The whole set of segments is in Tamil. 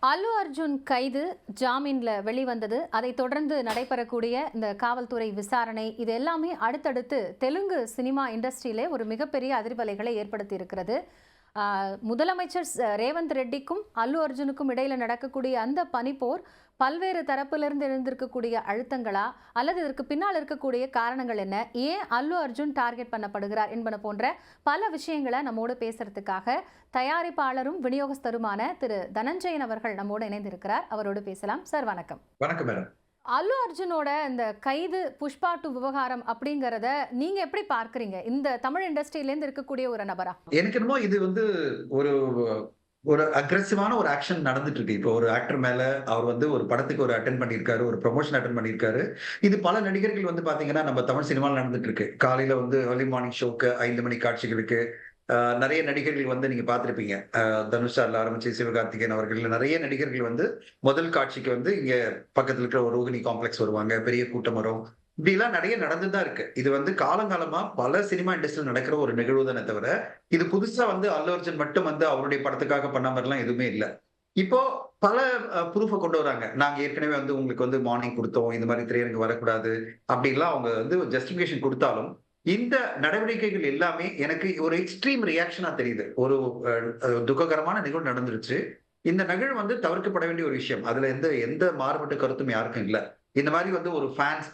அல்லு அர்ஜுன் கைது ஜாமீன்ல வெளிவந்தது. அதைத் தொடர்ந்து நடைபெறக்கூடிய இந்த காவல்துறை விசாரணை இது எல்லாமே அடுத்தடுத்து தெலுங்கு சினிமா இண்டஸ்ட்ரியிலே ஒரு மிகப்பெரிய அதிர்வலைகளை ஏற்படுத்தி இருக்கிறது. முதலமைச்சர் ரேவந்த் ரெட்டிக்கும் அல்லு அர்ஜுனுக்கும் இடையில நடக்கக்கூடிய அந்த பனிப்போர் பல்வேறு தரப்பிலிருந்து எழுந்திருக்கக்கூடிய அழுத்தங்களா, அல்லது இதற்கு பின்னால் இருக்கக்கூடிய காரணங்கள் என்ன, ஏன் அல்லு அர்ஜுன் டார்கெட் பண்ணப்படுகிறார் என்பன போன்ற பல விஷயங்களை நம்மோடு பேசுறதுக்காக தயாரிப்பாளரும் விநியோகஸ்தருமான திரு தனஞ்சயன் அவர்கள் நம்மோடு இணைந்திருக்கிறார். அவரோடு பேசலாம். சார் வணக்கம். வணக்கம் மேடம். அல்லு அர்ஜுனோட இந்த கைது புஷ்பா 2 விவகாரம் அப்படிங்கறத நீங்க எப்படி பார்க்கறீங்க? இந்த தமிழ் இண்டஸ்ட்ரியில இருந்து இருக்கக்கூடிய ஒரு நபரா? எனக்கு என்னமோ இது ஒரு ஒரு அக்ரெசிவான ஒரு ஆக்ஷன் நடந்துட்டு இருக்கு. இப்போ ஒரு ஆக்டர் மேல அவர் ஒரு படத்துக்கு அட்டெண்ட் பண்ணியிருக்காரு, ஒரு ப்ரொமோஷன் அட்டெண்ட் பண்ணியிருக்காரு. இது பல நடிகர்கள் பாத்தீங்கன்னா நம்ம தமிழ் சினிமாவில் நடந்துட்டு இருக்கு. காலையில ஏர்லி மார்னிங் ஷோக்கு 5 மணி காட்சிகளுக்கு நிறைய நடிகர்கள் நீங்க பார்த்திருப்பீங்க. தனுஷ் சார்ல ஆரம்பிச்சு சிவகார்த்திகேயன் அவர்கள் நிறைய நடிகர்கள் முதல் காட்சிக்கு இங்க பக்கத்துல இருக்கிற ஒரு ரோகிணி காம்ப்ளெக்ஸ் வருவாங்க. பெரிய கூட்டம் வரும். இப்படி எல்லாம் நிறைய நடந்துதான் இருக்கு. இது காலங்காலமா பல சினிமா இண்டஸ்ட்ரியில் நடக்கிற ஒரு நிகழ்வு தானே தவிர இது புதுசா அல்லு அர்ஜுன் மட்டும் அவருடைய படத்துக்காக பண்ண மாதிரிலாம் எதுவுமே இல்லை. இப்போ பல ப்ரூஃப கொண்டு வராங்க. நாங்க ஏற்கனவே உங்களுக்கு மார்னிங் கொடுத்தோம், இந்த மாதிரி திரையரங்கு வரக்கூடாது அப்படின்லாம் அவங்க ஜஸ்டிபிகேஷன் கொடுத்தாலும் இந்த நடவடிக்கைகள் எல்லாமே எனக்கு ஒரு எக்ஸ்ட்ரீம் ரியாக்ஷனா தெரியுது. ஒரு துக்ககரமான நிகழ்வு நடந்துருச்சு. இந்த நிகழ்வு தவிர்க்கப்பட வேண்டிய ஒரு விஷயம். அதுல எந்த மாறுபட்ட கருத்தும் யாருக்கும் இல்ல. இந்த மாதிரி ஒரு ஃபேன்ஸ்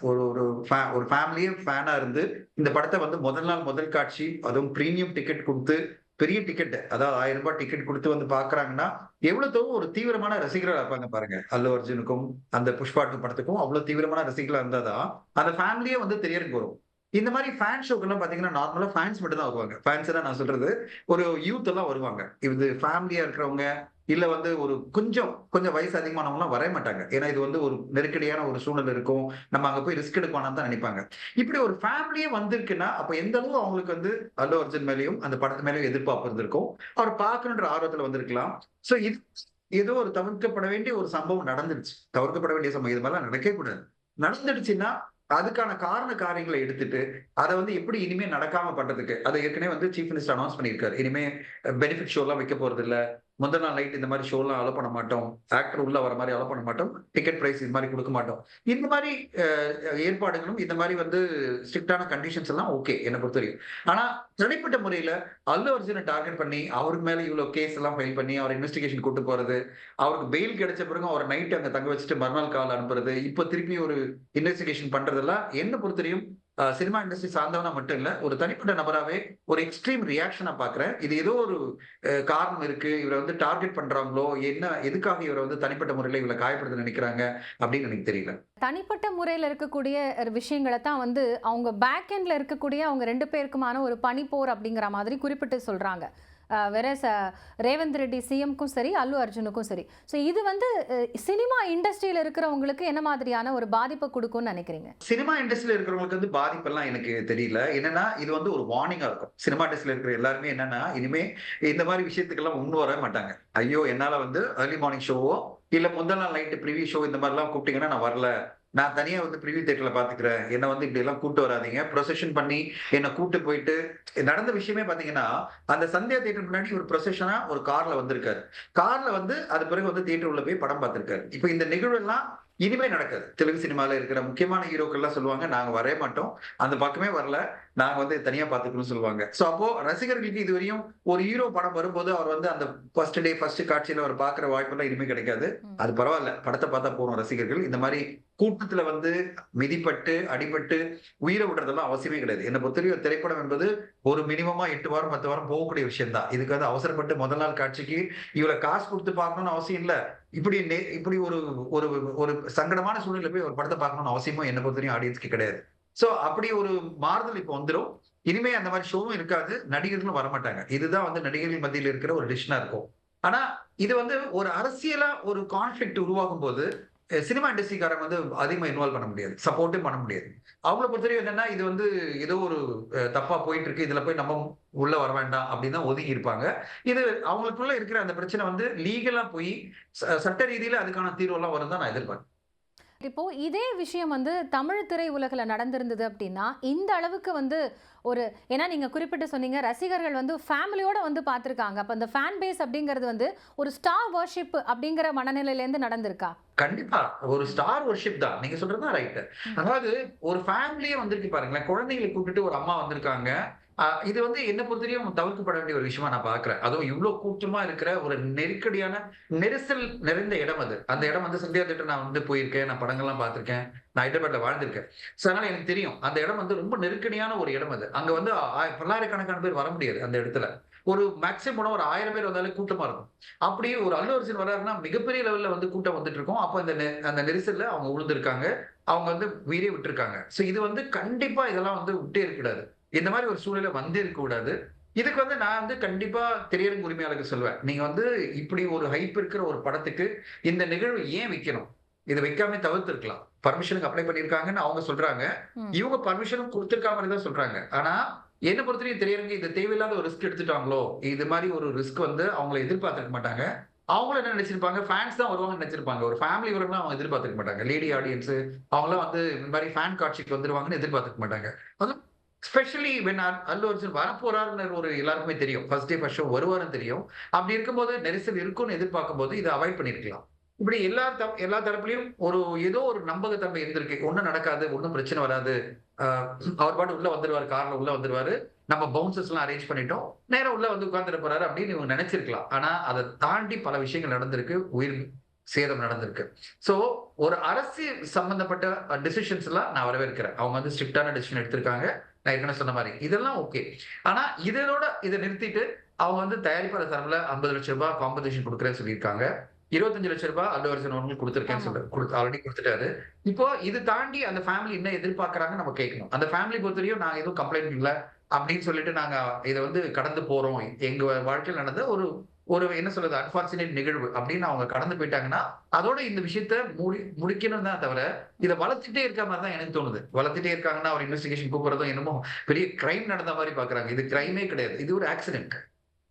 ஒரு ஃபேமிலியே ஃபேனா இருந்து இந்த படத்தை முதல் நாள் முதல் காட்சி, அதுவும் பிரீமியம் டிக்கெட் கொடுத்து, பெரிய டிக்கெட், அதாவது 1000 ரூபாய் டிக்கெட் கொடுத்து பாக்குறாங்கன்னா எவ்வளவு ஒரு தீவிரமான ரசிகர்களா இருப்பாங்க பாருங்க. அல்லு அர்ஜுனுக்கும் அந்த புஷ்பா 2 படத்துக்கும் அவ்வளவு தீவிரமான ரசிகர்களா இருந்தாதான் அந்த ஃபேமிலியே திரையரங்கு வரும். இந்த மாதிரி ஃபேன் ஷோக்கு எல்லாம் பாத்தீங்கன்னா நார்மலா ஃபேன்ஸ் மட்டும் தான் வருவாங்க. ஃபேன்ஸ் தான் நான் சொல்றது ஒரு யூத் எல்லாம் வருவாங்க. இது ஃபேமிலியா இருக்கிறவங்க இல்ல ஒரு கொஞ்சம் கொஞ்சம் வயசு அதிகமானவங்க எல்லாம் வரவே மாட்டாங்க. ஏன்னா இது ஒரு நெருக்கடியான ஒரு சூழல் இருக்கும். நம்ம அங்க போய் ரிஸ்க் எடுக்கணும் தான் நினைப்பாங்க. இப்படி ஒரு ஃபேமிலியே வந்திருக்குன்னா அப்ப எந்த அளவு அவங்களுக்கு அல்லு அர்ஜுன் மேலேயும் அந்த படத்து மேலேயும் எதிர்பார்ப்பு இருந்திருக்கும். அவர் பார்க்கணுன்ற ஆர்வத்துல வந்திருக்கலாம். சோ இது ஏதோ ஒரு தவிர்க்கப்பட வேண்டிய ஒரு சம்பவம் நடந்துருச்சு. தவிர்க்கப்பட வேண்டிய சம்பவம் இது மாதிரிலாம் நடக்கவே கூடாது. நடந்துடுச்சுன்னா அதுக்கான காரண காரியங்களை எடுத்துட்டு அதை எப்படி இனிமே நடக்காம பண்றதுக்கு அதை ஏற்கனவே சீஃப் மினிஸ்டர் அனௌன்ஸ் பண்ணியிருக்காரு. இனிமே பெனிஃபிட் ஷோ எல்லாம் வைக்க போறது இல்ல, முதல் நாள் நைட் இந்த மாதிரி ஷோ எல்லாம் அலோ பண்ண மாட்டோம், ஆக்டர் உள்ள வர மாதிரி அலோ பண்ண மாட்டோம், டிக்கெட் பிரைஸ் இது மாதிரி கொடுக்க மாட்டோம். இந்த மாதிரி ஏற்பாடுகளும் இந்த மாதிரி ஸ்ட்ரிக்டான கண்டிஷன்ஸ் எல்லாம் ஓகே என்ன பொறுத்தவரைக்கும். ஆனா தனிப்பட்ட முறையில அல்லு அர்ஜுனை டார்கெட் பண்ணி அவருக்கு மேல இவ்வளவு கேஸ் எல்லாம் ஃபைல் பண்ணி அவர் இன்வெஸ்டிகேஷன் கூட்டு போறது, அவருக்கு பெயில் கிடைச்ச பிறகு அவர் நைட் அங்க தங்க வச்சுட்டு மறுநாள் கால் அனுப்புறது, இப்ப திருப்பி ஒரு இன்வெஸ்டிகேஷன் பண்றதெல்லாம் என்ன பொறுத்தவரையும் சினிமா இண்டஸ்ட்ரி சார்ந்தவனா மட்டும் இல்ல, ஒரு தனிப்பட்ட நபராவே ஒரு எக்ஸ்ட்ரீம் ரியாக்ஷனா பாக்குறேன். இது ஏதோ ஒரு காரணம் இருக்கு, இவரை டார்கெட் பண்றாங்களோ, என்ன எதுக்காக இவரை தனிப்பட்ட முறையில இவரை காயப்படுத்த நினைக்கிறாங்க அப்படின்னு எனக்கு தெரியல. தனிப்பட்ட முறையில் இருக்கக்கூடிய விஷயங்களை தான் அவங்க பேக் எண்ட்ல இருக்கக்கூடிய அவங்க 2 பேருக்குமான ஒரு பனிப்போர் அப்படிங்கிற மாதிரி குறிப்பிட்டு சொல்றாங்க. வேற ரேவந்த் ரெட்டி சிஎம்க்கும் சரி, அல்லு அர்ஜுனுக்கும் சரி. ஸோ இது சினிமா இண்டஸ்ட்ரியில இருக்கிறவங்களுக்கு என்ன மாதிரியான ஒரு பாதிப்பை கொடுக்கும்னு நினைக்கிறீங்க? சினிமா இண்டஸ்ட்ரியில இருக்கிறவங்களுக்கு பாதிப்பெல்லாம் எனக்கு தெரியல. என்னன்னா இது ஒரு வார்னிங்கா இருக்கும். சினிமா இண்டஸ்ட்ரியில இருக்கிற எல்லாருமே என்னன்னா இனிமே இந்த மாதிரி விஷயத்துக்கெல்லாம் முன் வரவே மாட்டாங்க. ஐயோ என்னால ஏர்லி மார்னிங் ஷோவோ இல்ல முதல் நாள் நைட்டு ப்ரிவியூ ஷோ இந்த மாதிரி எல்லாம் கூப்பிட்டீங்கன்னா நான் வரல, நான் தனியா ப்ரிவியூ தியேட்டர்ல பாத்துக்கிறேன், என்ன இப்படி எல்லாம் கூட்டு வராதீங்க, ப்ரொசெஷன் பண்ணி என்ன கூட்டு போயிட்டு. நடந்த விஷயமே பாத்தீங்கன்னா அந்த சந்தியா தியேட்டர் முன்னாடி ஒரு ப்ரொசெஷனா ஒரு கார்ல வந்திருக்காரு. கார்ல அது பிறகு தியேட்டர் உள்ள போய் படம் பார்த்திருக்காரு. இப்ப இந்த நிகழ்வு எல்லாம் இனிமே நடக்காது. தெலுங்கு சினிமால இருக்கிற முக்கியமான ஹீரோக்கள் எல்லாம் சொல்லுவாங்க, நாங்க வரவே மாட்டோம், அந்த பக்கமே வரல, நாங்க தனியா பாத்துக்கணும்னு சொல்லுவாங்க. சோ அப்போ ரசிகர்களுக்கு இதுவரையும் ஒரு ஹீரோ படம் வரும்போது அவர் அந்த ஃபர்ஸ்ட் டே ஃபர்ஸ்ட் காட்சியில அவர் பாக்குற வாய்ப்பு எல்லாம் இனிமே கிடைக்காது. அது பரவாயில்ல, படத்தை பார்த்தா போறோம் ரசிகர்கள். இந்த மாதிரி கூட்டத்துல மிதிப்பட்டு அடிபட்டு உயிரை விடுறதெல்லாம் அவசியமே கிடையாது. என்ன பொறுத்தவரைக்கும் திரைப்படம் என்பது ஒரு மினிமமா 8 வாரம் 10 வாரம் போகக்கூடிய விஷயம் தான். இதுக்கு அவசரப்பட்டு முதல் நாள் காட்சிக்கு இவ்வளவு காசு கொடுத்து பார்க்கணும்னு அவசியம் இல்ல. இப்படி ஒரு ஒரு ஒரு சங்கடமான சூழ்நிலை போய் ஒரு படத்தை பார்க்கணும்னு அவசியமும் என்ன பொறுத்தவரைக்கும் ஆடியன்ஸ்க்கு கிடையாது. சோ அப்படி ஒரு மாறுதல் இப்ப வந்துடும். இனிமே அந்த மாதிரி ஷோவும் இருக்காது, நடிகர்களும் வரமாட்டாங்க. இதுதான் நடிகர்கள் மத்தியில் இருக்கிற ஒரு டிஷ்னா இருக்கும். ஆனா இது ஒரு அரசியலா ஒரு கான்ஃபிளிக்ட் உருவாகும் போது சினிமா இண்டஸ்ட்ரிக்காரங்க அதிகமா இன்வால்வ் பண்ண முடியாது, சப்போர்ட்டும் பண்ண முடியாது. அவங்கள பொறுத்தவரைக்கும் என்னன்னா இது ஏதோ ஒரு தப்பா போயிட்டு இருக்கு, இதுல போய் நம்ம உள்ள வர வேண்டாம் அப்படின்னு தான் ஒதுங்கி இருப்பாங்க. இது அவங்களுக்குள்ள இருக்கிற அந்த பிரச்சனை லீகலா போய் சட்ட ரீதியில அதுக்கான தீர்வு எல்லாம் வரும் தான் நான் எதிர்பார்க்கிறேன். இப்போ இதே விஷயம் வந்து தமிழ் திரை உலகில் நடந்திருந்தது அப்படின்னா இந்த அளவுக்கு வந்து ஒரு, ஏன்னா நீங்க குறிப்பிட்டு சொன்னீங்க ரசிகர்கள் வந்து ஃபேமிலியோட வந்து பார்த்துருக்காங்க, அப்போ அந்த ஃபேன் பேஸ் அப்படிங்கிறது வந்து ஒரு ஸ்டார் வர்ஷிப் அப்படிங்கிற மனநிலையிலேருந்து நடந்திருக்கா? கண்டிப்பா. ஒரு ஸ்டார் வொர்ஷிப் தான். நீங்க சொல்றது தான் ரைட். அதாவது ஒரு ஃபேமிலியே வந்திருக்கு பாருங்களேன். குழந்தைகள கூட்டிட்டு ஒரு அம்மா வந்திருக்காங்க. இது வந்து என்ன பொறுத்தவரையும் தவிர்க்கப்பட வேண்டிய ஒரு விஷயமா நான் பார்க்கிறேன். அதுவும் இவ்ளோ கூட்டமா இருக்கிற ஒரு நெருக்கடியான, நெரிசல் நிறைந்த இடம் அது. அந்த இடம் வந்து சிந்தியா தியேட்டர் நான் வந்து போயிருக்கேன். நான் படங்கள்லாம் பார்த்திருக்கேன். நான் ஹைதராபாத்ல வாழ்ந்திருக்கேன். சோ அதனால எனக்கு தெரியும். அந்த இடம் வந்து ரொம்ப நெருக்கடியான ஒரு இடம் அது. அங்க வந்து பல்லாயிரக்கணக்கான பேர் வர முடியாது அந்த இடத்துல. ஒரு மேக்ஸிமம் போனா ஒரு 1000 பேர் வந்தாலே கூட்டமா இருக்கும். அப்படி ஒரு அல்லு அர்ஜுன் வர்றாருன்னா மிகப்பெரிய லெவல்ல வந்து கூட்டம் வந்துட்டு இருக்கும். அப்ப அந்த நெரிசல்ல அவங்க விழுந்திருக்காங்க. அவங்க வந்து உயிரே விட்டுருக்காங்க. சோ இது வந்து கண்டிப்பா இதெல்லாம் வந்து விட்டே இருக்கக்கூடாது. இந்த மாரி ஒரு சூழ்நிலை வந்தே இருக்கக்கூடாது. இதுக்கு வந்து நான் வந்து கண்டிப்பா திரையரங்கு உரிமையாளருக்கு சொல்லுவேன். நீங்க வந்து இப்படி ஒரு ஹைப் இருக்கிற ஒரு படத்துக்கு இந்த நிகழ்வு ஏன் வைக்கணும்? இத வைக்காமயே தவிர்த்திருக்கலாம். பர்மிஷனுக்கு அப்ளை பண்ணியிருக்காங்கன்னு அவங்க சொல்றாங்க. ம். இவங்க பர்மிஷனும் குடுத்திருக்காங்கன்னு தான் சொல்றாங்க. ஆனா என்ன பொறுத்தவரைக்கும் திரையரங்கு இந்த தேவையில்லாத ஒரு ரிஸ்க் எடுத்துட்டாங்களோ, இது மாரி ஒரு ரிஸ்க் வந்து அவங்கள எதிர்பார்த்திருக்க மாட்டாங்க. அவங்களும் என்ன நினைச்சிருப்பாங்க, ஃபேன்ஸ் தான் வருவாங்கன்னு நினைச்சிருப்பாங்க. ஒரு ஃபேமிலி வரும்லாம் அவங்க எதிர்பார்த்திருக்க மாட்டாங்க. லேடி ஆடியன்ஸ் அவங்கலாம் வந்து இந்த மாரி ஃபேன் காட்சிக்கு வந்துருவாங்கன்னு எதிர்பார்த்திருக்க மாட்டாங்க. அதுவும் ஸ்பெஷலி வென் அல்லு அர்ஜுன் வரப்போறாருன்னு ஒரு எல்லாருக்குமே தெரியும். ஃபர்ஸ்ட் டே ஃபர்ஸ்ட் ஷோ வருவாருன்னு தெரியும். அப்படி இருக்கும்போது நெரிசல் இருக்கும்னு எதிர்பார்க்கும்போது இத அவாய்ட் பண்ணியிருக்கலாம். இப்படி எல்லா தரப்புலயும் ஏதோ ஒரு நம்பகத்தன்மை இருந்திருக்கு. ஒண்ணும் நடக்காது, ஒண்ணும் பிரச்சனை வராது. அ அவர் பாட்டுக்கு உள்ள வந்துருவாரு. கார்ல உள்ள வந்துருவாரு. நம்ம பவுன்சர்ஸ்லாம் அரேஞ்ச் பண்ணிட்டோம். நேரா உள்ள வந்து உட்கார்ந்துட போறாரு அப்படின்னு இவங்க நினைச்சிருக்கலாம். ஆனா அத தாண்டி பல விஷயங்கள் நடந்திருக்கு. உயிர் சேதம் நடந்திருக்கு. சோ ஒரு அரசு சம்பந்தப்பட்ட டிசிஷன்ஸ்லாம் நான் வரவேற்கிறேன். அவங்க வந்து ஸ்ட்ரிக்ட்டான டிசிஷன் எடுத்திருக்காங்க. நான் ஏற்கனவே சொன்ன மாரி. இதெல்லாம் ஓகே. ஆனா இத நிறுத்திட்டு அவங்க வந்து தயாரிப்பாளர் தரப்புல ரூ. 50,00,000 காம்பன்சேஷன் குடுக்குறேன்னு சொல்லியிருக்காங்க. ரூ. 25,00,000 அல்லு அர்ஜுன் அவர்களுக்கு குடுத்திருக்கேன்னு ஆமா. ஆல்ரெடி குடுத்துட்டாரு. இப்போ இது தாண்டி அந்த ஃபேமிலி என்ன எதிர்பார்க்கறாங்கன்னு நம்ம கேட்கணும். அந்த ஃபேமிலி பொறுத்தவரையும் நாங்க எதுவும் கம்ப்ளைண்ட் இல்ல அப்படின்னு சொல்லிட்டு நாங்க இத வந்து கடந்து போறோம். எங்க வாழ்க்கையில நடந்த ஒரு ஒரு என்ன சொல்றது அன்பார்ச்சுனேட் நிகழ்வு அப்படின்னு அவங்க கடந்து போயிட்டாங்கன்னா, அதோட இந்த விஷயத்த முடிக்கணும் தான் தவிர, இத வளர்த்துட்டே இருக்க மாரி தான் எனக்கு தோணுது. வளர்த்துட்டே இருக்காங்கன்னா, ஒரு இன்வெஸ்டிகேஷன் கூப்பிடுறதும் என்னமோ பெரிய கிரைம் நடந்த மாரி பார்க்குறாங்க. இது கிரைமே கிடையாது. இது ஒரு ஆக்சிடென்ட்.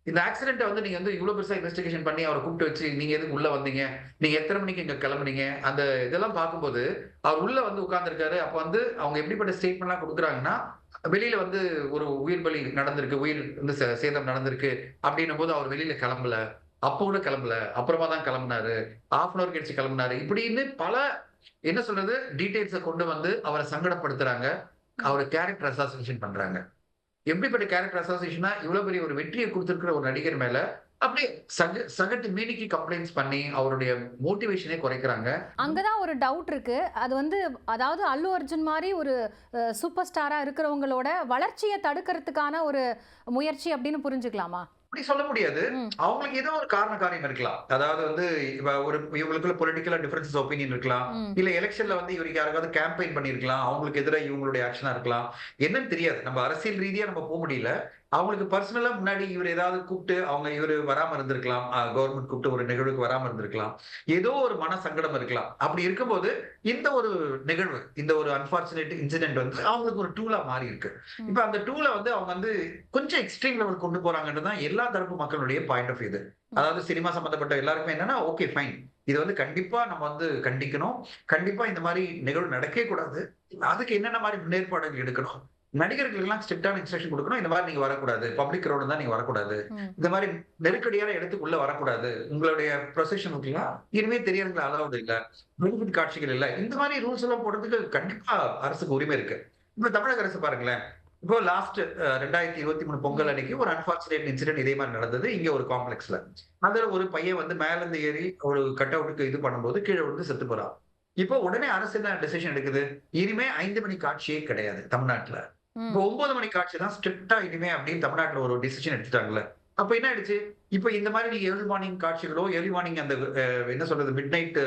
இந்த ஆக்சிடென்ட்ட வந்து நீங்க வந்து இவ்ளோ பெருசா இன்வெஸ்டிகேஷன் பண்ணி அவர கூப்பிட்டு வச்சு, நீங்க எதுக்கு உள்ள வந்தீங்க? நீங்க எத்தன மணிக்கு இங்க கிளம்புனீங்க? அந்த இதெல்லாம் பார்க்கும்போது, அவர் உள்ள வந்து உட்கார்ந்திருக்காரு. அப்ப வந்து அவங்க எப்படிப்பட்ட ஸ்டேட்மென்ட்லாம் குடுக்குறாங்கன்னா, வெளியில வந்து ஒரு உயிர் பலி நடந்திருக்கு. உயிர் வந்து சேதம் நடந்திருக்கு அப்படின்னும்போது அவர் வெளியில கிளம்பல. அப்ப கூட கிளம்பல. அப்புறமா தான் கிளம்புனாரு. 1/2 அன் ஹவர் கழிச்சு கிளம்புனாரு. இப்படின்னு பல என்ன சொல்றது டீட்டெயில்ஸ கொண்டு வந்து அவர சங்கடப்படுத்துறாங்க. ம். அவர கேரக்டர் அசாசினேஷன் பண்றாங்க. எப்படிப்பட்ட கேரக்டர் அசோசியேஷனா இவ்வளவு பெரிய ஒரு வெற்றியை குடுத்திருக்கிற ஒரு நடிகர் மேல அப்படியே சகட்டு மேனிக்கு கம்ப்ளைண்ட்ஸ் பண்ணி அவருடைய மோட்டிவேஷனே குறைக்கிறாங்க. அங்கதான் ஒரு டவுட் இருக்கு. அது வந்து அதாவது அல்லு அர்ஜுன் மாரி ஒரு சூப்பர் ஸ்டாரா இருக்கிறவங்களோட வளர்ச்சிய தடுக்கிறதுக்கான ஒரு முயற்சி அப்படின்னு புரிஞ்சுக்கலாமா? அப்படி சொல்ல முடியாது. ம். அவங்களுக்கு ஏதோ ஒரு காரியம் இருக்கலாம். அதாவது வந்து இவங்களுக்குள்ள பொலிட்டிக்கலா டிஃபரன்ஸ் ஒப்பீனியன் இருக்கலாம். ம். இல்ல எலக்ஷன்ல வந்து இவருக்கு யாருக்காவது கேம்பெயின் பண்ணியிருக்கலாம். அவங்களுக்கு எதிரா இவங்களுடைய ஆக்ஷனா இருக்கலாம். என்னன்னு தெரியாது. நம்ம அரசியல் ரீதியா நம்ம போ முடியல. அவங்களுக்கு பர்சனலா முன்னாடி இவரு ஏதாவது கூப்பிட்டு இவரு வராம இருந்திருக்கலாம். கவர்ன்மெண்ட் கூப்பிட்டு ஒரு நிகழ்வுக்கு வராம இருந்திருக்கலாம். ஏதோ ஒரு மன சங்கடம் இருக்கலாம். அப்படி இருக்கும்போது இந்த ஒரு நிகழ்வு, இந்த ஒரு அன்பார்ச்சுனேட் இன்சிடென்ட் வந்து அவங்களுக்கு ஒரு டூலா மாறி இருக்கு. ம். இப்ப அந்த டூல வந்து அவங்க வந்து கொஞ்சம் எக்ஸ்ட்ரீம் லெவல் கொண்டு போறாங்கன்றது தான் எல்லா தரப்பு மக்களுடைய பாயிண்ட் ஆஃப் இது. ம். அதாவது சினிமா சம்பந்தப்பட்ட எல்லாருக்குமே என்னன்னா, ஓகே ஃபைன். இது வந்து கண்டிப்பா நம்ம வந்து கண்டிக்கணும். கண்டிப்பா இந்த மாரி நிகழ்வு நடக்கவே கூடாது. அதுக்கு என்னென்ன மாரி முன்னேற்பாடுகள் எடுக்கணும். நடிகர்களுக்கெல்லாம் ஸ்ட்ரிக்ட்டான இன்ஸ்ட்ரக்ஷன் குடுக்கணும். இந்த மாரி நீங்க வரக்கூடாது. பப்ளிக் ரோடு தான் நீங்க வரக்கூடாது. ம். இந்த மாரி நெருக்கடியான இடத்துக்கு உள்ள வரக்கூடாது. உங்களுடைய ப்ரொசஷனுக்குலாம் இனிமே திரையரங்குல அலவுட் இல்ல. பெனிஃபிட் காட்சிகள் இல்ல. இந்த மாரி ரூல்ஸ் எல்லாம் போடுறதுக்கு கண்டிப்பா அரசுக்கு உரிமை இருக்கு. இப்ப தமிழக அரசு பாருங்களேன். இப்போ லாஸ்ட் 2023 பொங்கல் ம். அன்னைக்கு ஒரு அன்பார்ச்சுனேட் இன்சிடென்ட் இதே மாரி நடந்தது. இங்க ஒரு காம்ப்ளெக்ஸ்ல. அதுல ஒரு பையன் வந்து மேல இருந்து ஏறி ஒரு கட் அவுட்க்கு இது பண்ணும்போது கீழ விழுந்து செத்து போறான். இப்போ உடனே அரசு என்ன டிசிஷன் எடுக்குது? இனிமே 5 மணி காட்சியே கிடையாது தமிழ்நாட்டுல. இப்போ ம். 9 மணி காட்சி தான் ஸ்ட்ரிக்ட்டா இனிமே அப்படின்னு தமிழ்நாட்டுல ஒரு டிசிஷன் எடுத்துட்டாங்கல்ல. அப்ப என்ன ஆயிடுச்சு? இப்ப இந்த மாரி நீங்க ஏர்லி மார்னிங் காட்சிகளோ, ஏர்லி மார்னிங் அந்த என்ன சொல்றது மிட் நைட்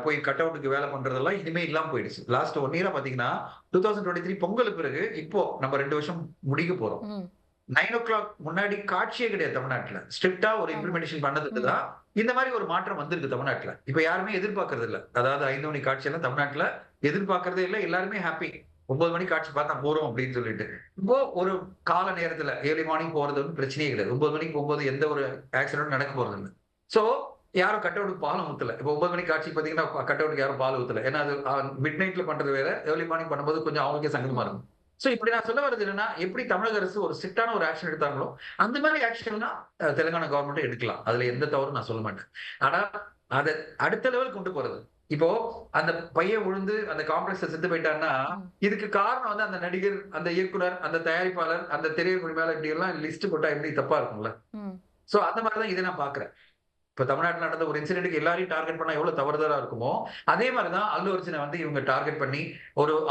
போய் கட் அவுட்க்கு வேலை பண்றதெல்லாம் இனிமே இல்லாம போயிடுச்சு. லாஸ்ட் 1 இயரா பாத்தீங்கன்னா, 2023 பொங்கலுக்கு பிறகு இப்போ நம்ம 2 வருஷம் முடிக்க போறோம். ம். 9:00 முன்னாடி காட்சியே கிடையாது தமிழ்நாட்டுல. ஸ்ட்ரிக்ட்டா ஒரு ஆமா. இம்ப்ளிமெண்டேஷன் பண்ணதுக்கு ம். தான் இந்த மாரி ஒரு மாற்றம் வந்திருக்கு தமிழ்நாட்டுல. இப்ப யாருமே எதிர்பார்க்கிறது இல்ல. அதாவது 5 மணி காட்சியெல்லாம் தமிழ்நாட்டுல எதிர்பார்க்கிறதே இல்ல. எல்லாருமே ஹாப்பி. 9 மணி காட்சி பார்த்தா போறோம் அப்படின்னு சொல்லிட்டு. இப்போ ஒரு கால நேரத்துல ஏர்லி மார்னிங் போறது ஒண்ணும் பிரச்சனையே கிடையாது. 9 மணிக்கு போகும்போது எந்த ஒரு ஆக்சிடென்டும் நடக்க போறதில்ல. சோ யாரும் கட் அவுட்டுக்கு பாலம் ஊத்தல. இப்போ 9 மணிக்கு காட்சி பார்த்தீங்கன்னா, கட் அவுட்டுக்கு யாரும் பால் ஊத்தல. ஏன்னா அது மிட் நைட்ல பண்றது வேற, ஏர்லி மார்னிங் பண்ணும்போது கொஞ்சம் அவங்களுக்கே சங்கடமா ம். இருக்கும். சோ இப்படி நான் சொல்ல வர்றது என்னன்னா, எப்படி தமிழக அரசு ஒரு ஸ்ட்ரிக்ட்டான ஒரு ஆக்ஷன் எடுத்தாங்களோ, அந்த மாரி ஆக்ஷன்லாம் தெலுங்கானா கவர்ன்மென்ட் எடுக்கலாம். அதுல எந்த தவறும் நான் சொல்ல மாட்டேன். ஆனா, அத அடுத்த லெவல் கொண்டு போறது. இப்போ அந்த பையன் விழுந்து அந்த காம்ப்ளெக்ஸ்ல செத்து போயிட்டான்னா, ம். இதுக்கு காரணம் வந்து அந்த நடிகர், அந்த இயக்குனர், அந்த தயாரிப்பாளர், அந்த திரையுரிமை மேல இப்படி எல்லாம் லிஸ்ட் போட்டா எப்படி தப்பா இருக்கும்ல? ம். சோ அந்த மாரி தான் இத நான் பார்க்கிறேன். இப்ப தமிழ்நாட்டுல நடந்த ஒரு இன்சிடென்ட்க்கு எல்லாரையும் டார்கெட் பண்ணா எவ்வளவு தவறுதலா இருக்குமோ, அதே மாரி தான் அல்லு அர்ஜுன வந்து இவங்க டார்கெட் பண்ணி,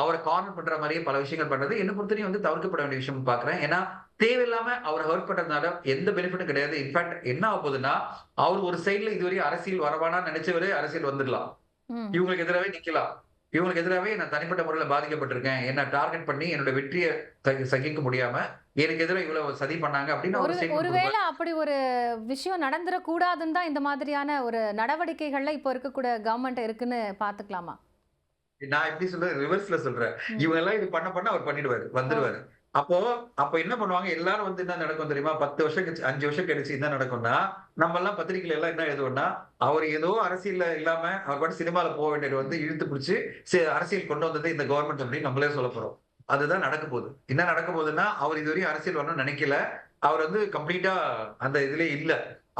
அவர கார்னர் பண்ற மாரியே பல விஷயங்கள் பண்றது, என்ன பொறுத்தவரையும் வந்து தவிர்க்கப்பட வேண்டிய விஷயம்னு பார்க்கிறேன். ஏன்னா, தேவையில்லாம அவர ஹர்ட் பண்றதுனால எந்த பெனிஃபிட்டும் கிடையாது. இன்பாக்ட் என்ன ஆகப் போகுதுன்னா, அவர் ஒரு சைடுல இதுவரையும் அரசியல் வரவேணாம்னு நெனச்சவரே அரசியல் வந்துடலாம். ம். இவங்களுக்கு எதிராவே நிக்கலாம். இவங்களுக்கு எதிராவே நான் தனிப்பட்ட முறையில பாதிக்கப்பட்டிருக்கேன். என்ன டார்கெட் பண்ணி என்னோட வெற்றிய சகிக்க முடியாம, எனக்கு எதிரா இவ்வளவு சதி பண்ணாங்க அப்படின்னு அவர் ஸ்டேட்மெண்ட் ஒருவேள குடுப்பாரு. அப்படி ஒரு விஷயம் நடந்துறக்கூடாதுன்னு தான் இந்த மாதிரியான ஒரு நடவடிக்கைகள்ல இப்போ இருக்கக்கூட கவர்மெண்ட் இருக்குன்னு பார்த்துக்கலாமா? நான் எப்படி சொல்றது? ரிவர்ஸ்ல சொல்றேன். ம். இவங்க எல்லாம் இது பண்ண அவர் பண்ணிடுவாரு. ஓ! வந்துருவாரு. அப்போ அப்ப என்ன பண்ணுவாங்க? எல்லாரும் வந்து என்ன நடக்கும் தெரியுமா? 10 வருஷம் கழிச்சு, 5 வருஷம் கழிச்சு என்ன நடக்கும்னா, நம்மல்லாம் பத்திரிக்கையில எல்லாம் என்ன எழுதுவோம்னா, அவர் ஏதோ அரசியல்ல இல்லாம, அவர் பாட்டுக்கு சினிமால போ வேண்டியது வந்து இழுத்து பிடிச்சு, அரசியல் கொண்டு வந்தது இந்த கவர்ன்மென்ட் அப்படின்னு நம்மளே சொல்லப் போறோம். அதுதான் நடக்கப் போகுது. என்ன நடக்கப் போகுதுன்னா, அவர் இதுவரையும் அரசியல் வரணும்னு நினைக்கல. அவர் வந்து கம்ப்ளீட்டா அந்த இதுலயே இல்ல.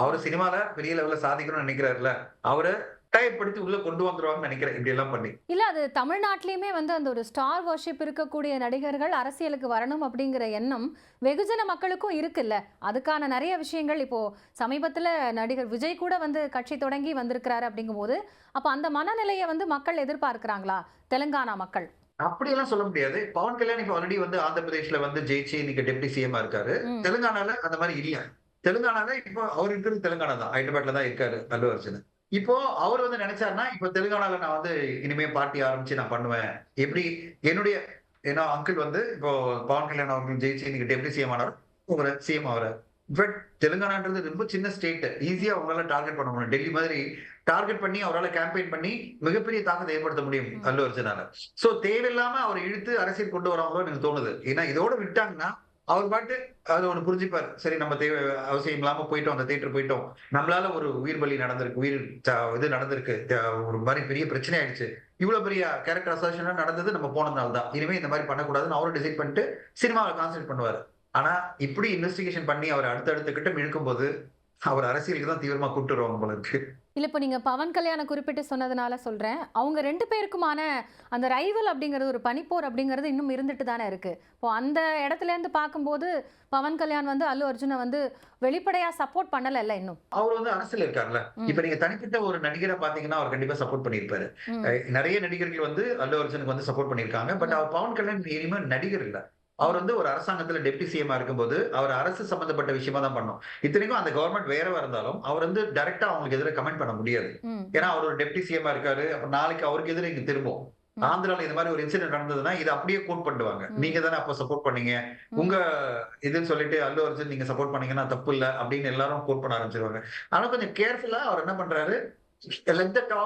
அவரு சினிமால பெரிய லெவல்ல சாதிக்கணும்னு நினைக்கிறாருல்ல, அவர கட்டாயப்படுத்தி உள்ள கொண்டு வந்துருவாங்கன்னு நினைக்கிறேன். இப்படி எல்லாம் பண்ணி. இல்ல அது தமிழ்நாட்டிலயுமே வந்து அந்த ஒரு ஸ்டார் வொர்ஷிப் இருக்கக்கூடிய நடிகர்கள் அரசியலுக்கு வரணும் அப்படிங்கிற எண்ணம் வெகுஜன மக்களுக்கும் இருக்குல்ல. அதுக்கான நெறைய விஷயங்கள் இப்போ சமீபத்துல நடிகர் விஜய் கூட வந்து கட்சி தொடங்கி வந்திருக்கிறாரு அப்படிங்கும்போது, அப்ப அந்த மனநிலைய வந்து மக்கள் எதிர்பார்க்கிறாங்களா? தெலுங்கானா மக்கள். அப்படியெல்லாம் சொல்ல முடியாது. பவன் கல்யாண் இப்ப ஆல்ரெடி வந்து ஆந்திர பிரதேஷ்ல வந்து ஜெயிச்சு இன்னைக்கு டெப்டி சிஎம்மா இருக்காரு. ம். தெலுங்கானால அந்த மாரி இல்ல. தெலுங்கானால இப்போ அவர் இருக்கிறது தெலுங்கானா தான். ஹைதராபாத்ல தான் இருக்காரு அல்லு அர்ஜுன். இப்போ அவர் வந்து நினைச்சாருன்னா, இப்ப தெலுங்கானால நான் வந்து இனிமே பார்ட்டி ஆரம்பிச்சு நான் பண்ணுவேன். எப்படி என்னுடைய ஏன்னா அங்கிள் வந்து இப்போ பவன் கல்யாண் அவர்கள் ஜெயிச்சு இன்னைக்கு டெப்டி சிஎம் ஆனாரு. ஒரு சிஎம் ஆகுறாரு. பட் தெலுங்கானான்றது ரொம்ப சின்ன ஸ்டேட். ஈஸியா அவங்களால டார்கெட் பண்ண முடியும். டெல்லி மாதிரி டார்கெட் பண்ணி அவரால கேம்பெயின் பண்ணி மிகப்பெரிய தாக்கத்தை ஏற்படுத்த முடியும் ம். அல்லு அர்ஜுனால. சோ தேவையில்லாம அவர இழுத்து அரசியல் கொண்டு வராங்களோ எனக்கு தோணுது. ஏன்னா இதோட விட்டாங்கன்னா, அவர் பாட்டு அத ஒண்ணு புரிஞ்சுப்பாரு. சரி நம்ம அவசியம் இல்லாம போயிட்டோம். அந்த தியேட்டர் போயிட்டோம். நம்மளால ஒரு உயிர் பலி நடந்திருக்கு. இது நடந்திருக்கு. ஒரு மாரி பெரிய பிரச்சனை ஆயிடுச்சு. இவ்வளவு பெரிய கேரக்டர் அசோசியேஷன் நடந்தது நம்ம போனதுனால தான். இனிமே இந்த மாரி பண்ணக்கூடாதுன்னு அவரும் டிசைட் பண்ணிட்டு சினிமாவ கான்சன்ட்ரேட் பண்ணுவாரு. ஆனா இப்படி இன்வெஸ்டிகேஷன் பண்ணி அவர அடுத்த கட்டம் இழுக்கும்போது, அவர் அரசியலுக்கு தான் தீவிரமா கூட்டு வருவாங்க போல இருக்கு. இல்ல இப்போ நீங்க பவன் கல்யாண குறிப்பிட்டு சொன்னதுனால சொல்றேன். அவங்க 2 பேருக்குமான அந்த ரைவல் அப்படிங்கிறது ஒரு பனிப்போர் அப்படிங்கிறது இன்னும் இருந்துட்டு தானே இருக்கு. இப்போ அந்த இடத்துலேருந்து பார்க்கும்போது பவன் கல்யாண் வந்து அல்லு அர்ஜுன வந்து வெளிப்படையா சப்போர்ட் பண்ணலல்ல இன்னும். அவர் வந்து அரசியல்ல இருக்கார்ல. ம். இப்ப நீங்க தனிப்பட்ட ஒரு நடிகர பார்த்தீங்கன்னா, அவர் கண்டிப்பா சப்போர்ட் பண்ணியிருப்பாரு. ம். நெறைய நடிகர்கள் வந்து அல்லு அர்ஜுனுக்கு வந்து சப்போர்ட் பண்ணியிருக்காங்க. பட் ம். அவர் பவன் கல்யாண் இனிமே நடிகர் இல்ல. அவர் ம். வந்து ஒரு அரசாங்கத்துல டெப்டி சிஎம்மா இருக்கும்போது, அவர் அரசு சம்பந்தப்பட்ட விஷயமா தான் பண்ணணும். இத்தனைக்கும் அந்த கவர்ன்மெண்ட் வேறவா இருந்தாலும், அவர் வந்து டைரக்ட்டா அவங்களுக்கு எதிரா கமெண்ட் பண்ண முடியாது. ம். ஏன்னா, அவர் ஒரு டெப்டி சிஎம்மா இருக்காரு. அப்ப நாளைக்கு அவருக்கு எதிரா இங்க திரும்பும். ம். ஆந்திரால இந்த மாரி ஒரு இன்சிடென்ட் நடந்ததுன்னா, இத அப்படியே கோட் பண்ணிடுவாங்க. ம். நீங்க தானே அப்ப சப்போர்ட் பண்ணீங்க. ம். உங்க இதுன்னு சொல்லிட்டு அல்லு அர்ஜுன் நீங்க சப்போர்ட் பண்ணீங்கன்னா தப்பு இல்ல அப்படின்னு எல்லாரும் கோட் பண்ண ஆரம்பிச்சுருவாங்க. ஆனா கொஞ்சம் கேர்ஃபுல்லா அவர் என்ன பண்றாரு, let the